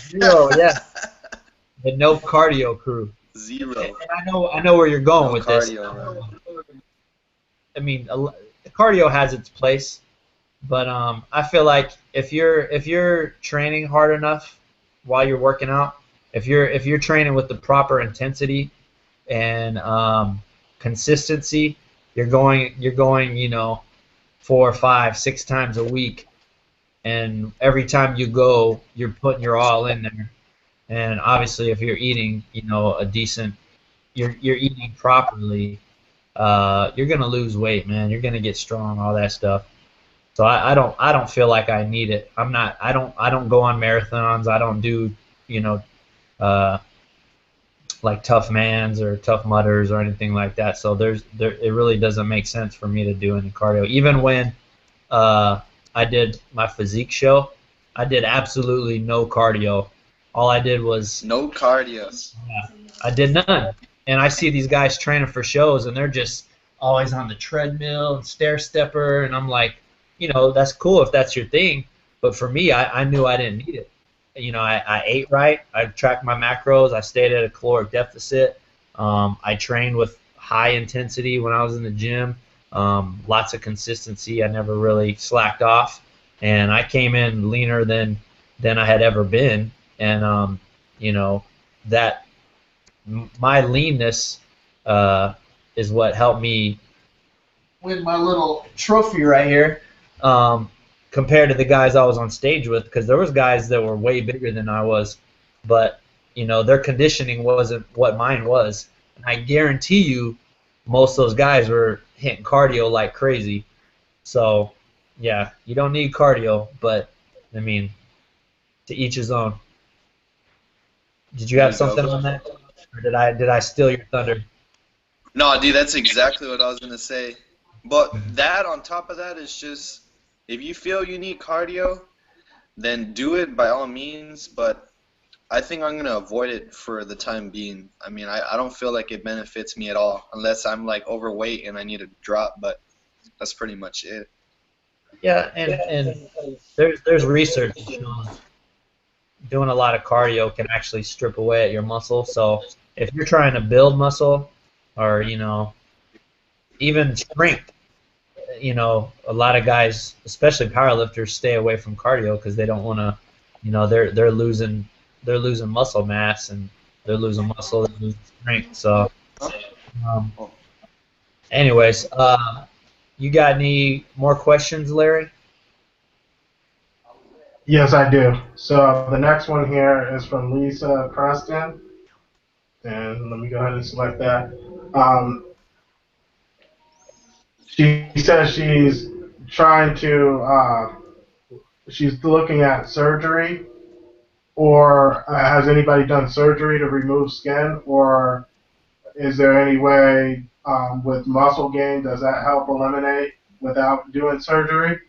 C: Zero, yeah. The no cardio crew.
B: Zero.
C: And I know where you're going with
B: cardio,
C: this. I mean, cardio has its place, but I feel like if you're training hard enough while you're working out, if you're training with the proper intensity and consistency, you're going 4, 5, 6 times a week. And every time you go, you're putting your all in there. And obviously, if you're eating, a decent,
F: you're eating properly, you're gonna lose weight, man. You're gonna get strong, all that stuff. So I don't feel like I need it. I don't go on marathons. I don't do, you know, uh, like tough mans or tough mutters or anything like that. So it really doesn't make sense for me to do any cardio. Even when I did my physique show, I did absolutely no cardio. All I did was
B: No cardio.
F: I did none. And I see these guys training for shows, and they're just always on the treadmill and stair stepper, and I'm like, you know, that's cool if that's your thing, but for me, I knew I didn't need it. You know, I ate right, I tracked my macros, I stayed at a caloric deficit, I trained with high intensity when I was in the gym, lots of consistency, I never really slacked off, and I came in leaner than I had ever been, and you know, that my leanness is what helped me win my little trophy right here, compared to the guys I was on stage with, because there was guys that were way bigger than I was, but you know, their conditioning wasn't what mine was. And I guarantee you, most of those guys were hitting cardio like crazy. So yeah, you don't need cardio, but I mean, to each his own. Did you have something on that, or did I steal your thunder?
B: No, dude, that's exactly what I was gonna say. But that on top of that is just, if you feel you need cardio, then do it by all means. But I think I'm gonna avoid it for the time being. I mean, I don't feel like it benefits me at all unless I'm like overweight and I need a drop. But that's pretty much it.
F: Yeah, and there's research that shows doing a lot of cardio can actually strip away at your muscle. So if you're trying to build muscle, or you know, even strength, you know, a lot of guys, especially powerlifters, stay away from cardio because they don't want to, you know, they're losing muscle mass, and they're losing muscle, they're losing strength. So, um, anyways, you got any more questions, Larry?
A: Yes, I do. So the next one here is from Lisa Preston, and let me go ahead and select that. She says she's trying to, she's looking at surgery, or has anybody done surgery to remove skin, or is there any way with muscle gain, does that help eliminate without doing surgery?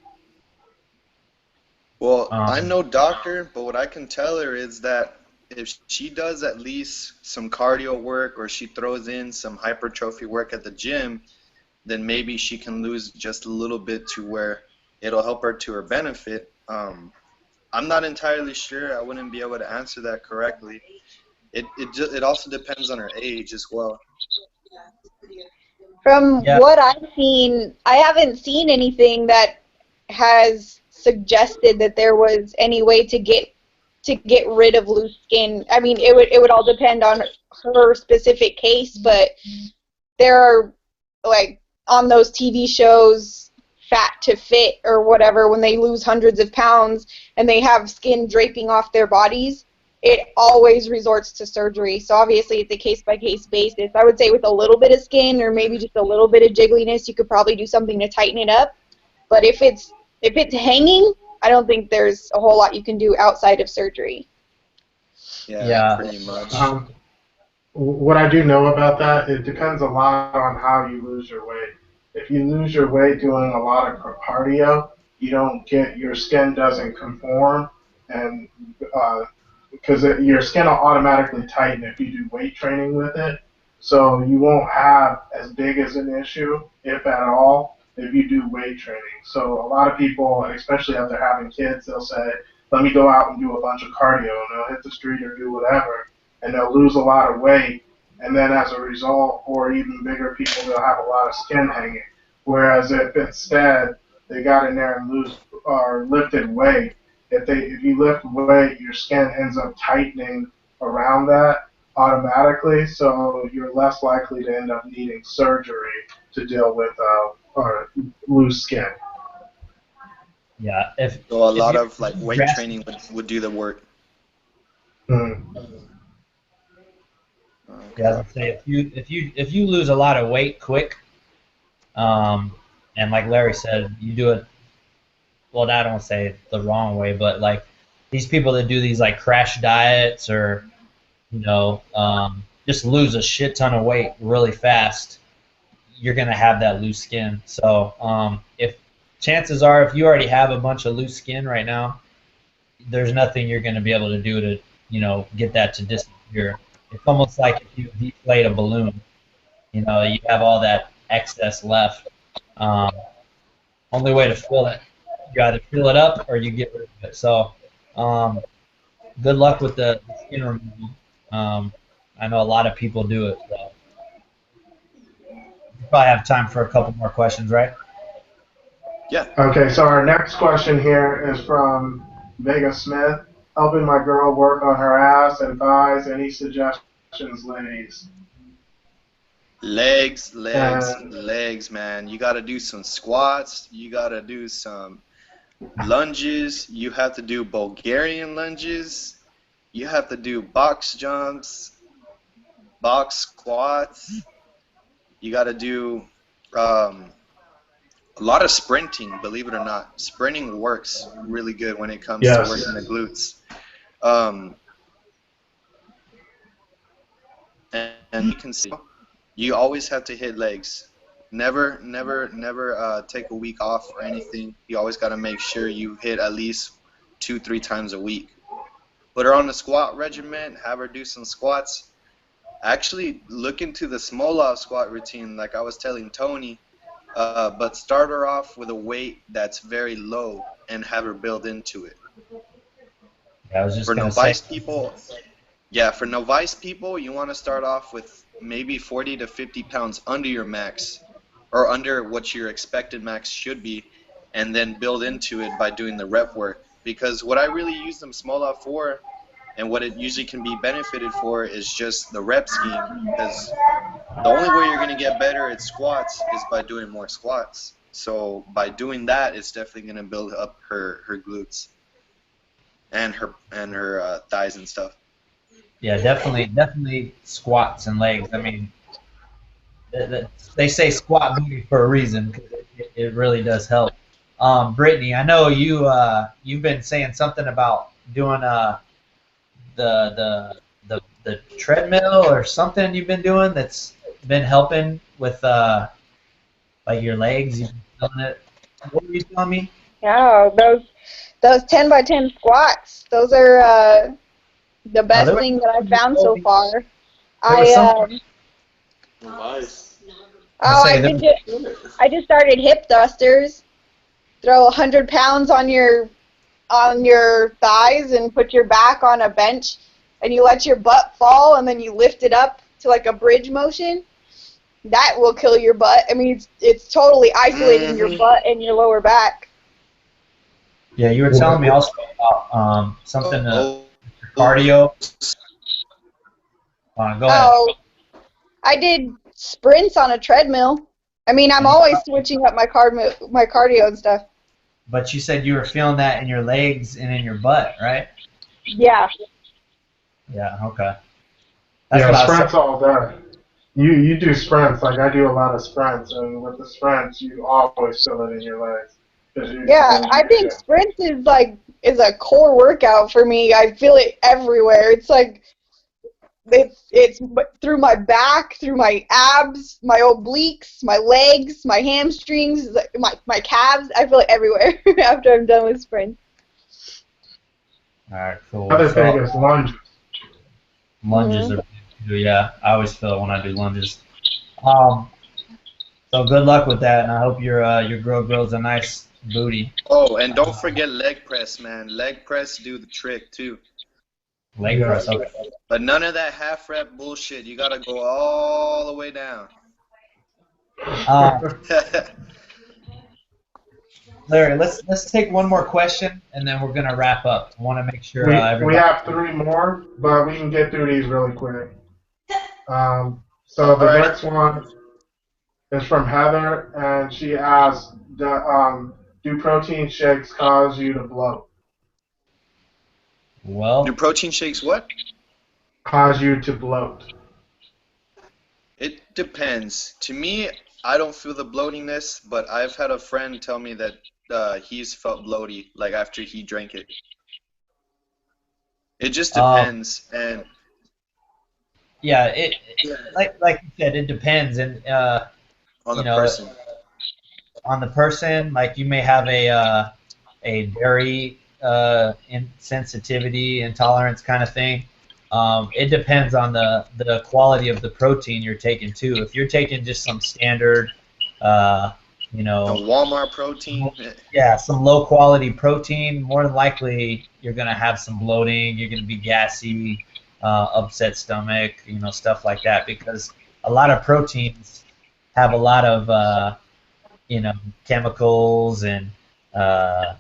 B: Well, I'm no doctor, but what I can tell her is that if she does at least some cardio work or she throws in some hypertrophy work at the gym, then maybe she can lose just a little bit to where it'll help her to her benefit. I'm not entirely sure. I wouldn't be able to answer that correctly. It also depends on her age as well.
D: From what I've seen, I haven't seen anything that has suggested that there was any way to get rid of loose skin. I mean, it would all depend on her specific case, but there are, like, on those TV shows, Fat to Fit or whatever, when they lose hundreds of pounds and they have skin draping off their bodies, it always resorts to surgery. So obviously it's a case-by-case basis. I would say with a little bit of skin or maybe just a little bit of jiggliness, you could probably do something to tighten it up. But if it's hanging, I don't think there's a whole lot you can do outside of surgery.
B: Yeah. Pretty much.
A: What I do know about that, it depends a lot on how you lose your weight. If you lose your weight doing a lot of cardio, you don't get, your skin doesn't conform, and because your skin will automatically tighten if you do weight training with it. So you won't have as big as an issue, if at all, if you do weight training. So a lot of people, especially if they're having kids, they'll say, let me go out and do a bunch of cardio, and they'll hit the street or do whatever, and they'll lose a lot of weight, and then as a result, or even bigger people, they'll have a lot of skin hanging. Whereas if instead they got in there and lifted weight, if you lift weight, your skin ends up tightening around that automatically, so you're less likely to end up needing surgery to deal with loose skin.
F: Yeah.
B: So a lot of like weight training would do the work. Okay.
F: Yeah, I was gonna say if you lose a lot of weight quick, and like Larry said, you do it. Well, I don't say it the wrong way, but like these people that do these like crash diets or just lose a shit ton of weight really fast, you're gonna have that loose skin. So if chances are, if you already have a bunch of loose skin right now, there's nothing you're gonna be able to do to get that to disappear. It's almost like if you deflate a balloon, you have all that excess left. Um, Only way to fill it, you either fill it up or you get rid of it. So um, good luck with the skin removal. I know a lot of people do it. So you probably have time for a couple more questions, right?
B: Yeah.
A: Okay, so our next question here is from Vega Smith. Helping my girl work on her ass and thighs. Any suggestions, ladies?
B: Legs,
A: And
B: legs, man. You got to do some squats. You got to do some lunges. You have to do Bulgarian lunges. You have to do box jumps, box squats. You got to do a lot of sprinting, believe it or not. Sprinting works really good when it comes to
A: yes,
B: working the glutes. And you can see you always have to hit legs. Never take a week off or anything. You always got to make sure you hit at least 2-3 times a week. Put her on the squat regimen, have her do some squats. Actually, look into the Smolov squat routine like I was telling Tony, but start her off with a weight that's very low and have her build into it.
F: Yeah, I was just
B: For
F: gonna
B: novice
F: say.
B: people, yeah, for novice people, you want to start off with maybe 40 to 50 pounds under your max or under what your expected max should be, and then build into it by doing the rep work. Because what I really use them Smolov for and what it usually can be benefited for is just the rep scheme. Because the only way you're going to get better at squats is by doing more squats. So by doing that, it's definitely going to build up her glutes and her thighs and stuff.
F: Yeah, definitely squats and legs. I mean, they say squat booty for a reason because it really does help. Brittany, I know you've been saying something about doing the treadmill or something you've been doing that's been helping with like your legs. You've been feeling it. What were you telling me?
D: Yeah, those 10 by 10 squats. Those are the best
F: There
D: thing that I've
F: was
D: found so far.
F: something.
G: Nice.
D: I just started hip thrusters. Throw 100 pounds on your thighs and put your back on a bench, and you let your butt fall, and then you lift it up to like a bridge motion. That will kill your butt. I mean, it's totally isolating your butt and your lower back.
F: Yeah, you were telling me also about something cardio. Go ahead.
D: Oh, I did sprints on a treadmill. I mean, I'm always switching up my cardio and stuff.
F: But you said you were feeling that in your legs and in your butt, right?
D: Yeah.
F: Yeah, okay. That's
A: yeah,
F: what I was
A: sprints all day. You do sprints, like I do a lot of sprints, and with the sprints, you always feel it in your legs.
D: Yeah, I think sprints is a core workout for me. I feel it everywhere. It's like it's through my back, through my abs, my obliques, my legs, my hamstrings, my calves. I feel it everywhere after I'm done with sprints.
F: All right, cool.
A: Other thing is lunges.
F: Lunges are good, yeah. I always feel it when I do lunges. So good luck with that, and I hope your girl grows a nice booty.
B: Oh, and don't forget leg press, man. Leg press do the trick too.
F: Leg press, okay.
B: But none of that half rep bullshit. You gotta go all the way down.
F: Larry, let's take one more question, and then we're gonna wrap up. I want to make sure
A: we have 3 more, but we can get through these really quick. So the next one is from Heather, and she asks, do protein shakes cause you to bloat?
F: Well,
B: do protein shakes what?
A: Cause you to bloat.
B: depends. To me, I don't feel the bloatiness, but I've had a friend tell me that he's felt bloaty like after he drank it. It just
F: Um,
B: depends, and
F: yeah, like you said, it depends, and
B: on
F: you
B: the
F: know,
B: person.
F: on the person. Like you may have a dairy insensitivity, intolerance kind of thing. It depends on the quality of the protein you're taking too. If you're taking just some standard, uh, you
B: A
F: know,
B: Walmart protein.
F: yeah, some low quality protein, more than likely you're gonna have some bloating. You're gonna be gassy, upset stomach, stuff like that, because a lot of proteins have a lot of you know, chemicals and uh,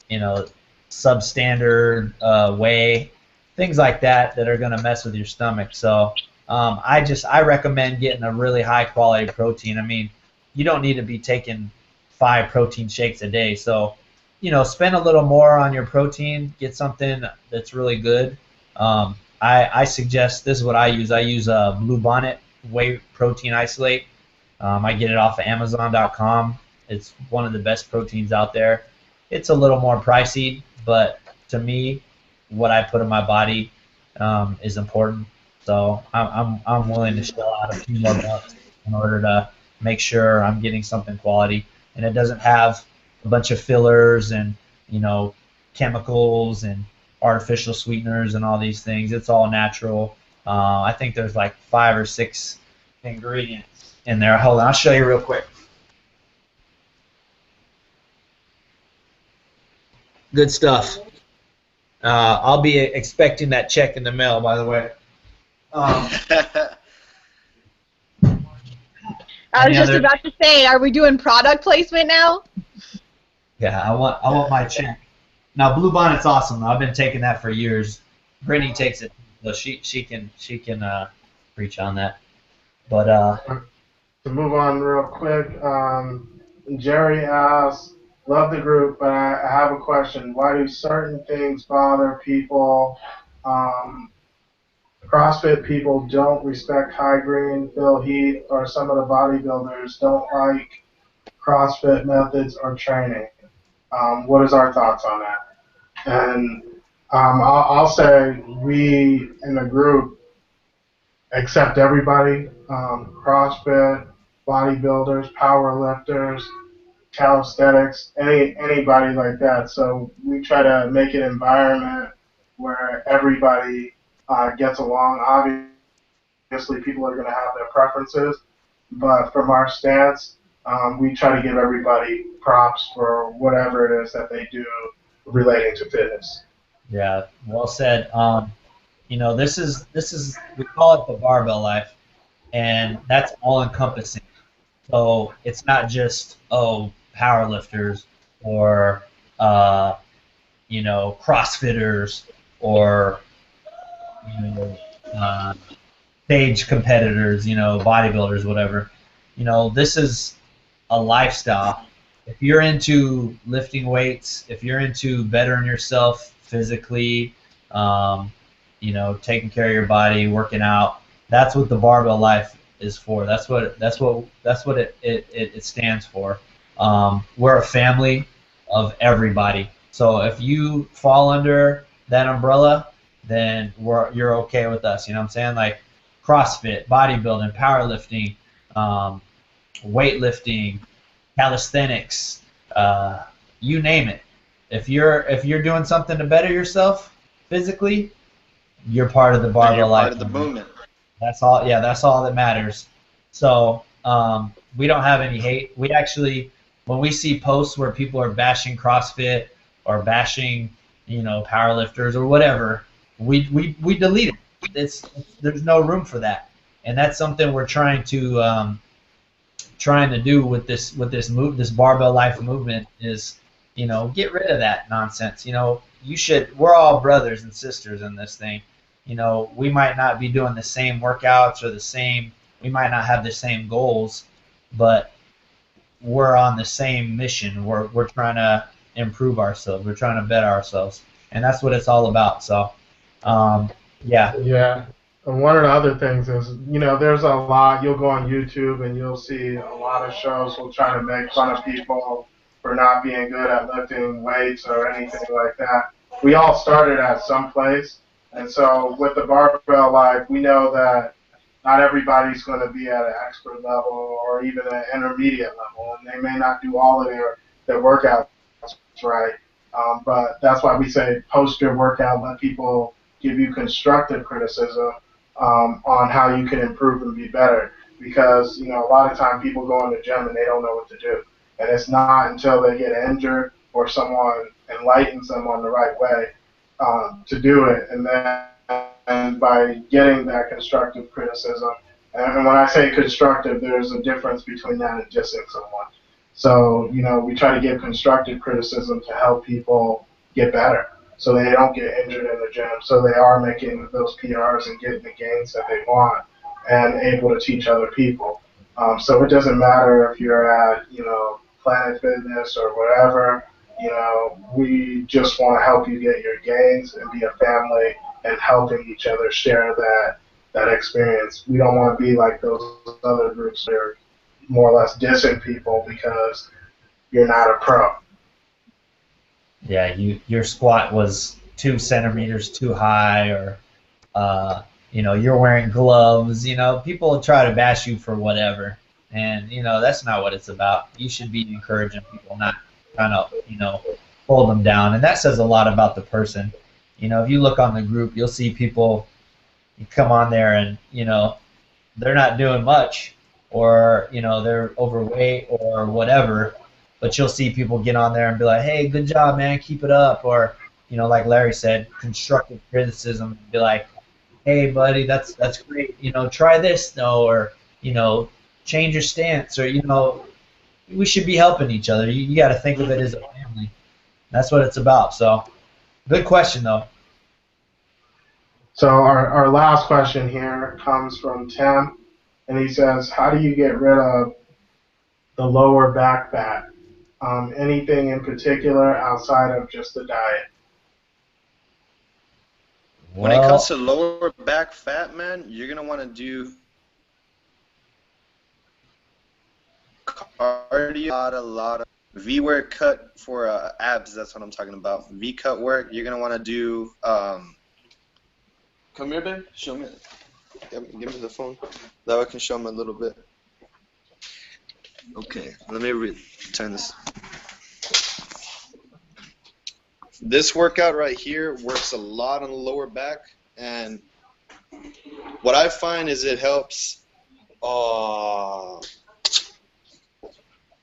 F: you know, substandard whey, things like that that are going to mess with your stomach. So I recommend getting a really high quality protein. I mean, you don't need to be taking 5 protein shakes a day. So, spend a little more on your protein. Get something that's really good. I suggest this is what I use. I use a Blue Bonnet whey protein isolate. I get it off of Amazon.com. It's one of the best proteins out there. It's a little more pricey, but to me, what I put in my body is important. So I'm willing to shell out a few more bucks in order to make sure I'm getting something quality, and it doesn't have a bunch of fillers and chemicals and artificial sweeteners and all these things. It's all natural. I think there's like 5 or 6 ingredients in there. Hold on, I'll show you real quick. Good stuff. I'll be expecting that check in the mail, by the way.
D: I was just about to say, are we doing product placement now?
F: Yeah, I want my check. Now, Blue Bonnet's awesome. I've been taking that for years. Brittany takes it, so she can preach on that. But
A: To move on real quick, Jerry asks, love the group, but I have a question. Why do certain things bother people? CrossFit people don't respect high green, Phil Heath, or some of the bodybuilders don't like CrossFit methods or training. What is our thoughts on that? And I'll say we in the group accept everybody, CrossFit, bodybuilders, powerlifters, calisthenics, anybody like that. So we try to make an environment where everybody gets along. Obviously, people are going to have their preferences, but from our stance, we try to give everybody props for whatever it is that they do relating to fitness.
F: yeah, well said. This is we call it the barbell life, and that's all encompassing. So it's not just power lifters or CrossFitters or you know stage competitors, bodybuilders, whatever. This is a lifestyle. If you're into lifting weights, if you're into bettering yourself physically, taking care of your body, working out, that's what the barbell life is for. That's what it stands for. We're a family of everybody. So if you fall under that umbrella, then you're okay with us. You know what I'm saying? Like CrossFit, bodybuilding, powerlifting, weightlifting, calisthenics, you name it. If you're doing something to better yourself physically, you're part of the barbell life.
B: Part of the movement.
F: That's all. Yeah, that's all that matters. So we don't have any hate. We actually, when we see posts where people are bashing CrossFit or bashing, powerlifters or whatever, we delete it. There's no room for that, and that's something we're trying to do with this this barbell life movement is, get rid of that nonsense. We're all brothers and sisters in this thing. We might not be doing the same workouts or we might not have the same goals, but we're on the same mission. We're trying to improve ourselves. We're trying to better ourselves, and that's what it's all about. So, yeah.
A: Yeah. And one of the other things is, there's a lot, you'll go on YouTube and you'll see a lot of shows will try to make fun of people for not being good at lifting weights or anything like that. We all started at some place. And so with the Barbell Life, we know that not everybody's going to be at an expert level or even an intermediate level, and they may not do all of their workouts right. But that's why we say post your workout, let people give you constructive criticism on how you can improve and be better. Because a lot of time people go in the gym and they don't know what to do, and it's not until they get injured or someone enlightens them on the right way to do it, and then by getting that constructive criticism. And when I say constructive, there's a difference between that and dissing someone. So, we try to give constructive criticism to help people get better so they don't get injured in the gym, so they are making those PRs and getting the gains that they want and able to teach other people. So it doesn't matter if you're at, Planet Fitness or whatever, we just want to help you get your gains and be a family and helping each other share that experience. We don't want to be like those other groups that are more or less dissing people because you're not a pro.
F: Yeah, your squat was 2 centimeters too high, or you're wearing gloves. People try to bash you for whatever, and that's not what it's about. You should be encouraging people, not trying to hold them down, and that says a lot about the person. If you look on the group, you'll see people come on there and they're not doing much, or they're overweight or whatever. But you'll see people get on there and be like, hey, good job, man, keep it up. Or, like Larry said, constructive criticism. Be like, hey, buddy, that's great. Try this, though, or, change your stance. Or, we should be helping each other. You got to think of it as a family. That's what it's about. So, good question, though.
A: So our last question here comes from Tim, and he says, how do you get rid of the lower back fat? Anything in particular outside of just the diet?
B: When it comes to lower back fat, man, you're going to want to do cardio, a lot of V work cut for abs. That's what I'm talking about. V cut work. You're going to want to do, come here, babe. Show me. Give me the phone. That way I can show them a little bit. Okay, let me turn this. This workout right here works a lot on the lower back, and what I find is it helps.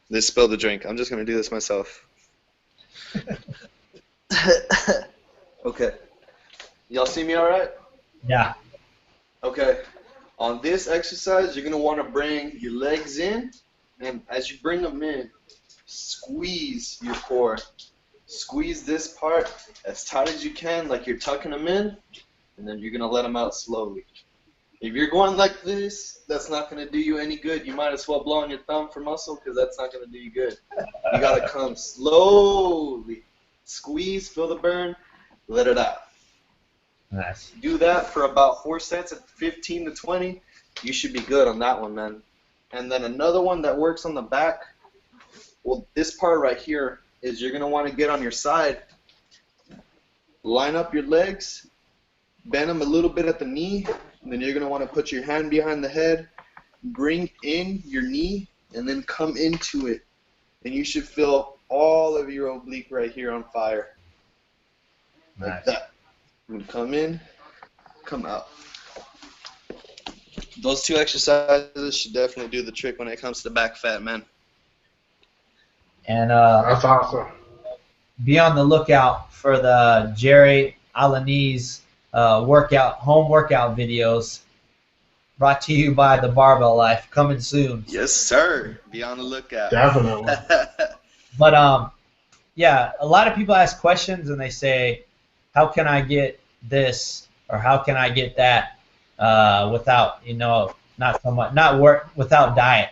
B: They spilled the drink. I'm just gonna do this myself. Okay, y'all see me all right?
F: Yeah.
B: Okay, on this exercise, you're gonna want to bring your legs in. And as you bring them in, squeeze your core. Squeeze this part as tight as you can, like you're tucking them in, and then you're going to let them out slowly. If you're going like this, that's not going to do you any good. You might as well blow on your thumb for muscle, because that's not going to do you good. You got to come slowly. Squeeze, feel the burn, let it out.
F: Nice.
B: Do that for about 4 sets at 15 to 20. You should be good on that one, man. And then another one that works on the back, well, this part right here is you're going to want to get on your side, line up your legs, bend them a little bit at the knee, and then you're going to want to put your hand behind the head, bring in your knee, and then come into it. And you should feel all of your oblique right here on fire.
F: Nice.
B: Like that. And come in, come out. Those 2 exercises should definitely do the trick when it comes to back fat, man.
F: And
A: That's awesome.
F: be on the lookout for the Jerry Alaniz home workout videos, brought to you by the Barbell Life, coming soon.
B: Yes, sir. Be on the lookout.
A: Definitely.
F: But yeah, a lot of people ask questions and they say, how can I get this or how can I get that without, not so much, without diet.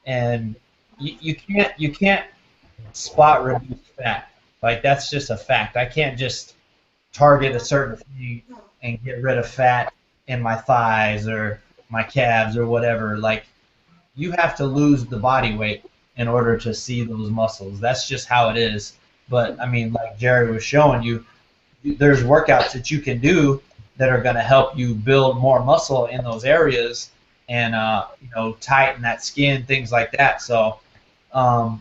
F: And you can't spot reduce fat. Like, that's just a fact. I can't just target a certain thing and get rid of fat in my thighs or my calves or whatever. Like, you have to lose the body weight in order to see those muscles. That's just how it is. But I mean, like Jerry was showing you, there's workouts that you can do that are going to help you build more muscle in those areas and tighten that skin, things like that. So no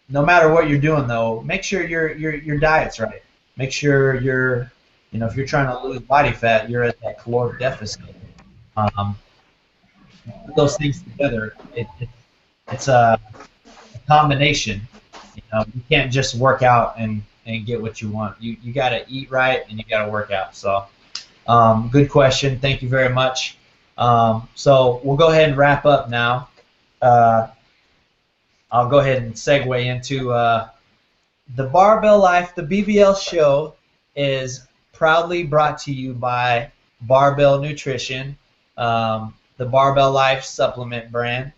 F: matter what you're doing, though, make sure your diet's right. Make sure if you're trying to lose body fat, you're at that caloric deficit. Um, put those things together, it's a combination. You can't just work out and get what you want. You got to eat right and you got to work out. So, good question. Thank you very much. So we'll go ahead and wrap up now. I'll go ahead and segue into the Barbell Life. The BBL show is proudly brought to you by Barbell Nutrition, the Barbell Life supplement brand.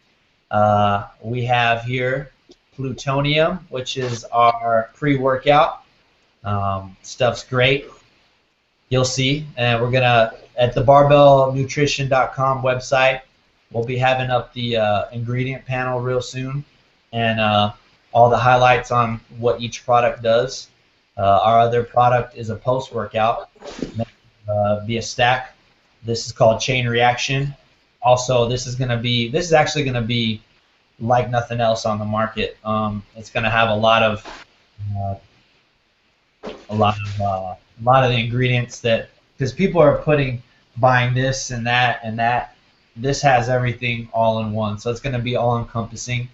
F: We have here Plutonium, which is our pre-workout. Stuff's great. You'll see. And we're going to, at the barbellnutrition.com website, we'll be having up the ingredient panel real soon and all the highlights on what each product does. Our other product is a post-workout, be a stack. This is called Chain Reaction. Also, this is actually going to be like nothing else on the market. It's going to have a lot of the ingredients that, because people are buying this and that and that. This has everything all in one, so it's going to be all encompassing.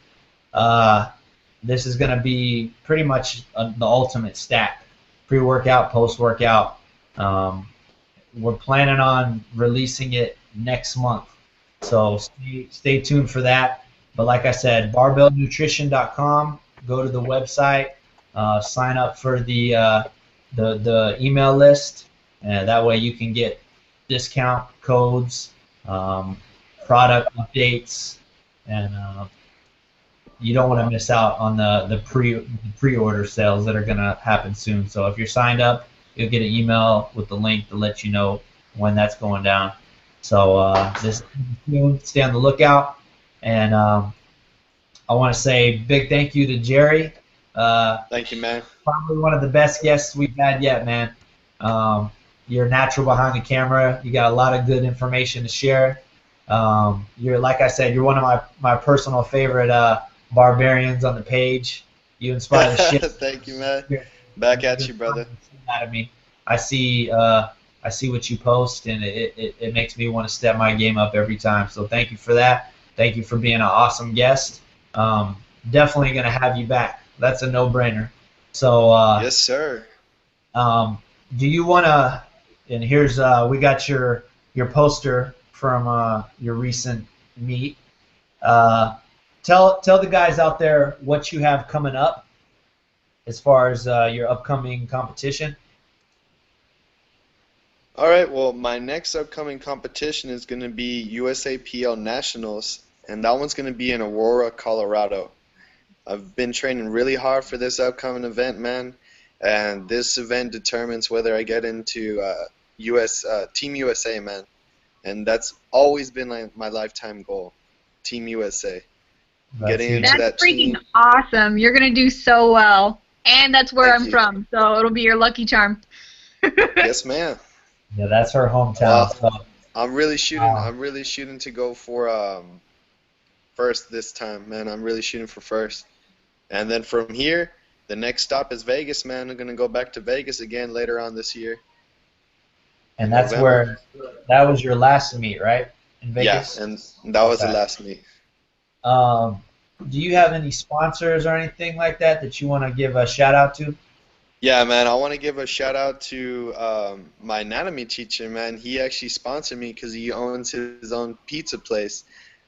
F: This is going to be pretty much the ultimate stack, pre-workout, post-workout. We're planning on releasing it next month, so stay tuned for that. But like I said, barbellnutrition.com. Go to the website, sign up for the email list, and that way you can get discount codes, product updates, and you don't want to miss out on the pre-order sales that are going to happen soon. So if you're signed up, you'll get an email with the link to let you know when that's going down. So stay on the lookout. And I want to say big thank you to Jerry.
B: Thank you, man.
F: Probably one of the best guests we've had yet, man. You're natural behind the camera. You got a lot of good information to share. You're, like I said, you're one of my personal favorite barbarians on the page. You inspire the shit.
B: Thank you, man. Back at you, brother.
F: Out of me. I see what you post, and it makes me want to step my game up every time. So thank you for that. Thank you for being an awesome guest. Definitely gonna have you back. That's a no-brainer. So
B: yes, sir.
F: Do you wanna? And here's we got your poster from your recent meet. Tell the guys out there what you have coming up as far as your upcoming competition.
B: All right, well, my next upcoming competition is going to be USAPL Nationals, and that one's going to be in Aurora, Colorado. I've been training really hard for this upcoming event, man, and this event determines whether I get into Team USA, man, and that's always been my lifetime goal, Team USA. Getting into that
D: freaking
B: team.
D: Awesome. You're going to do so well, and that's where
B: Thank
D: I'm
B: you.
D: from, so it'll be your lucky charm.
B: Yes, ma'am.
F: Yeah, that's her hometown. So.
B: I'm really shooting to go for first this time, man. I'm really shooting for first. And then from here, the next stop is Vegas, man. I'm gonna go back to Vegas again later on this year.
F: And that's where that was your last meet, right? In Vegas?
B: Yeah, and that was the last meet.
F: Do you have any sponsors or anything like that you want to give a shout out to?
B: Yeah, man, I want to give a shout out to my anatomy teacher, man. He actually sponsored me because he owns his own pizza place.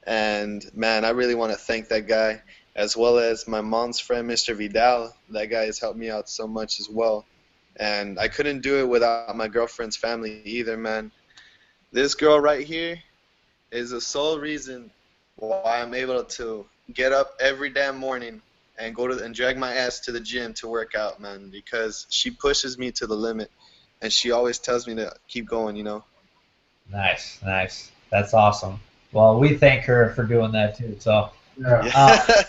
B: And, man, I really want to thank that guy, as well as my mom's friend, Mr. Vidal. That guy has helped me out so much as well. And I couldn't do it without my girlfriend's family either, man. This girl right here is the sole reason why I'm able to get up every damn morning and go and drag my ass to the gym to work out, man, because she pushes me to the limit, and she always tells me to keep going, you know.
F: Nice, nice. That's awesome. Well, we thank her for doing that too. So
A: Yeah.
B: Yeah.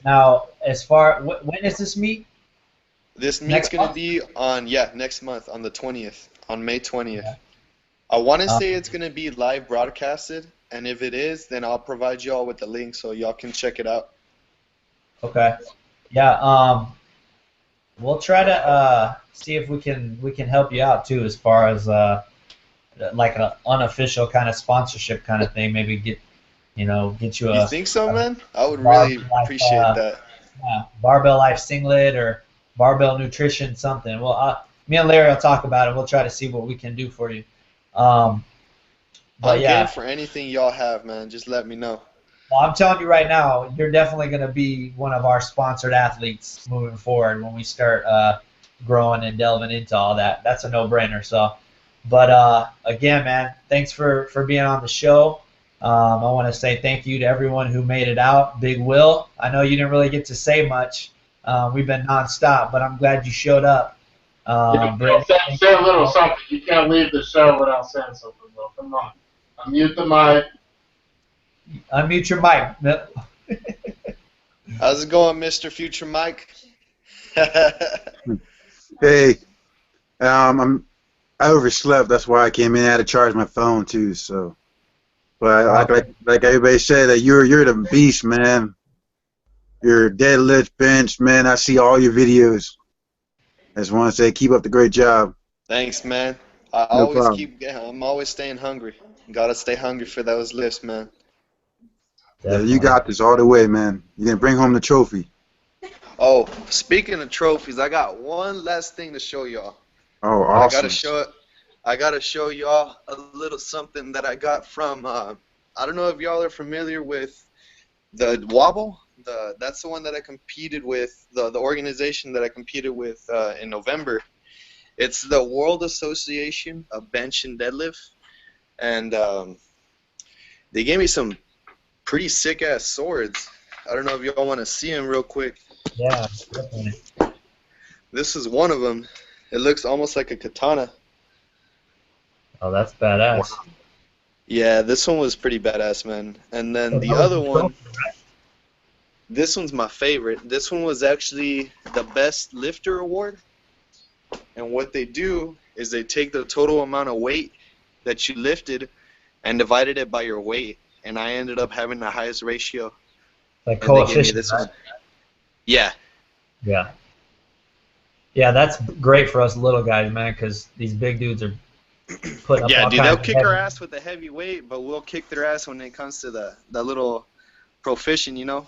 F: now, as far when is this meet?
B: This meet's
F: Next
B: gonna
F: month?
B: be on next month on the 20th, on May 20th. I want to say it's gonna be live broadcasted, and if it is, then I'll provide y'all with the link so y'all can check it out.
F: Okay. Yeah. We'll try to see if we can help you out too, as far as like an unofficial kind of sponsorship kind of thing. Maybe get you
B: You
F: a,
B: think so, man? I would
F: Barbell
B: really
F: Life,
B: appreciate that.
F: Barbell Life singlet or Barbell Nutrition something. Well, me and Larry will talk about it. We'll try to see what we can do for you. But
B: I'm game
F: yeah,
B: for anything y'all have, man. Just let me know.
F: well, I'm telling you right now, you're definitely going to be one of our sponsored athletes moving forward when we start growing and delving into all that. That's a no-brainer. So, but again, man, thanks for being on the show. I want to say thank you to everyone who made it out. Big Will, I know you didn't really get to say much. We've been nonstop, but I'm glad you showed up. Brittany,
A: Say a little something. You can't leave the show without saying something, bro. Come on. Unmute the mic.
F: unmute your mic.
B: How's it going, Mr. Future Mike?
H: Hey, I overslept. That's why I came in. I had to charge my phone too. So, but like everybody said, that you're the beast, man. Your deadlift, bench, man. I see all your videos. I just want to say, keep up the great job.
B: Thanks, man. I
H: No
B: always
H: problem.
B: I'm always staying hungry. Gotta stay hungry for those lifts, man.
H: Yeah, you got this all the way, man. You're gonna bring home the trophy.
B: Oh, speaking of trophies, I got one last thing to show y'all.
H: Oh,
B: But
H: awesome.
B: I gotta show y'all a little something that I got from I don't know if y'all are familiar with the Wobble. That's the one that I competed with, the organization that I competed with in November. It's the World Association of Bench and Deadlift, and they gave me some pretty sick ass swords. I don't know if y'all want to see them real quick.
F: Yeah, definitely.
B: This is one of them. It looks almost like a katana.
F: Oh, that's badass.
B: Yeah, this one was pretty badass, man. And then
F: So
B: the
F: that was
B: other
F: the
B: one,
F: trophy, right?
B: this one's my favorite. This one was actually the Best Lifter Award. And what they do is they take the total amount of weight that you lifted and divided it by your weight. And I ended up having the highest ratio.
F: Like
B: And they gave me
F: coefficient,
B: this
F: right?
B: one. Yeah.
F: Yeah. Yeah, that's great for us little guys, man, because these big dudes are putting up
B: Yeah,
F: all
B: dude, they'll
F: kinds of
B: kick our
F: heavy.
B: ass with the heavy weight, but we'll kick their ass when it comes to the little proficient, you know,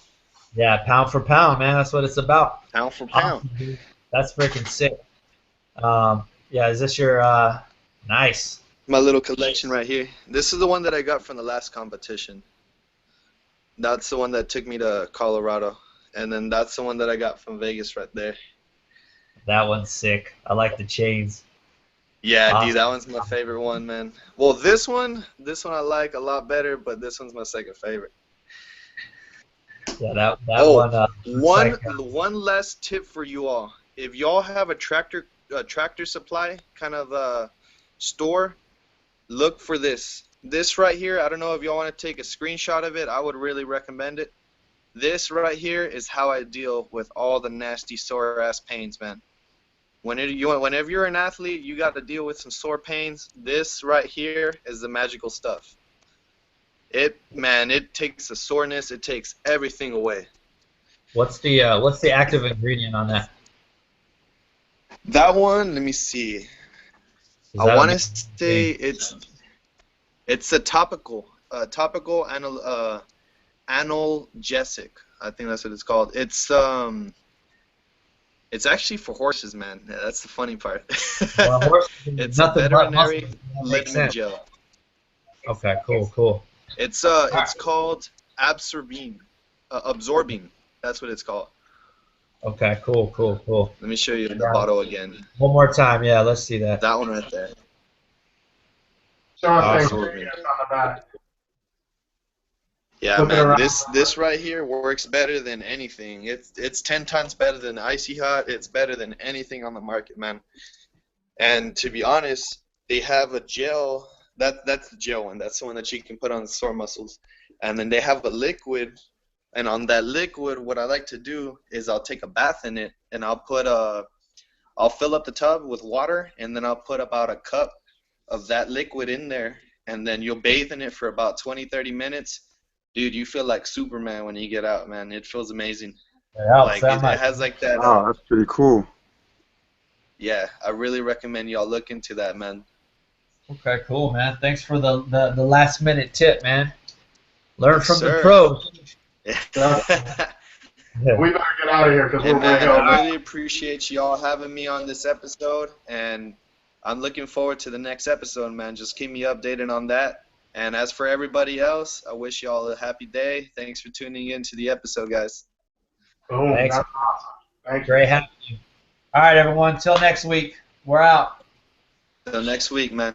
F: Yeah, pound for pound, man. That's what it's about.
B: pound for pound.
F: Awesome, dude. That's freaking sick. Yeah, is this your nice?
B: My little collection right here. This is the one that I got from the last competition. That's the one that took me to Colorado. And then that's the one that I got from Vegas right there.
F: That one's sick. I like the chains.
B: Yeah,
F: Awesome.
B: dude, that one's my favorite one, man. Well, this one I like a lot better, but this one's my second favorite.
F: Yeah, that
B: Oh,
F: one looks like
B: one last tip for you all. If y'all have a tractor supply kind of store, look for this. This right here, I don't know if y'all want to take a screenshot of it. I would really recommend it. This right here is how I deal with all the nasty sore ass pains, man. Whenever you're an athlete, you got to deal with some sore pains. This right here is the magical stuff. It takes the soreness, it takes everything away.
F: what's the active ingredient on that?
B: That one, let me see.
F: Is
B: I
F: that
B: want
F: a-
B: to say it's a topical analgesic. I think that's what it's called. It's actually for horses, man. Yeah, that's the funny part.
F: Well, horse,
B: It's a
F: nothing but muscle.
B: veterinary
F: That makes
B: liniment
F: sense.
B: gel.
F: Okay, cool.
B: It's called Absorbine. Absorbine. That's what it's called.
F: Okay, cool.
B: Let me show you the bottle again.
F: One more time, yeah, let's see that.
B: That one right there.
A: Show us
F: Awesome.
A: things on the back.
B: Yeah,
A: Flip it
B: man.
A: around.
B: This right here works better than anything. It's 10 times better than Icy Hot. It's better than anything on the market, man. And to be honest, they have a gel That's the gel one. That's the one that you can put on the sore muscles. And then they have a liquid, and on that liquid, what I like to do is I'll take a bath in it, and I'll fill up the tub with water, and then I'll put about a cup of that liquid in there, and then you'll bathe in it for about 20-30 minutes. Dude, you feel like Superman when you get out, man. It feels amazing. Like it has like that.
H: Wow, that's pretty cool.
B: Yeah, I really recommend y'all look into that, man.
F: Okay, cool, man. Thanks for the last minute tip, man. Learn
B: Yes,
F: from the
B: sir.
F: pros.
A: We better get out of here because
B: Hey,
A: we're way
B: man,
A: over.
B: I really appreciate y'all having me on this episode, and I'm looking forward to the next episode, man. Just keep me updated on that. And as for everybody else, I wish y'all a happy day. Thanks for tuning in to the episode, guys.
A: Boom.
F: Thanks.
A: That's awesome. Thank you.
F: Great having you. All right, everyone. Till next week. We're out.
B: Till next week, man.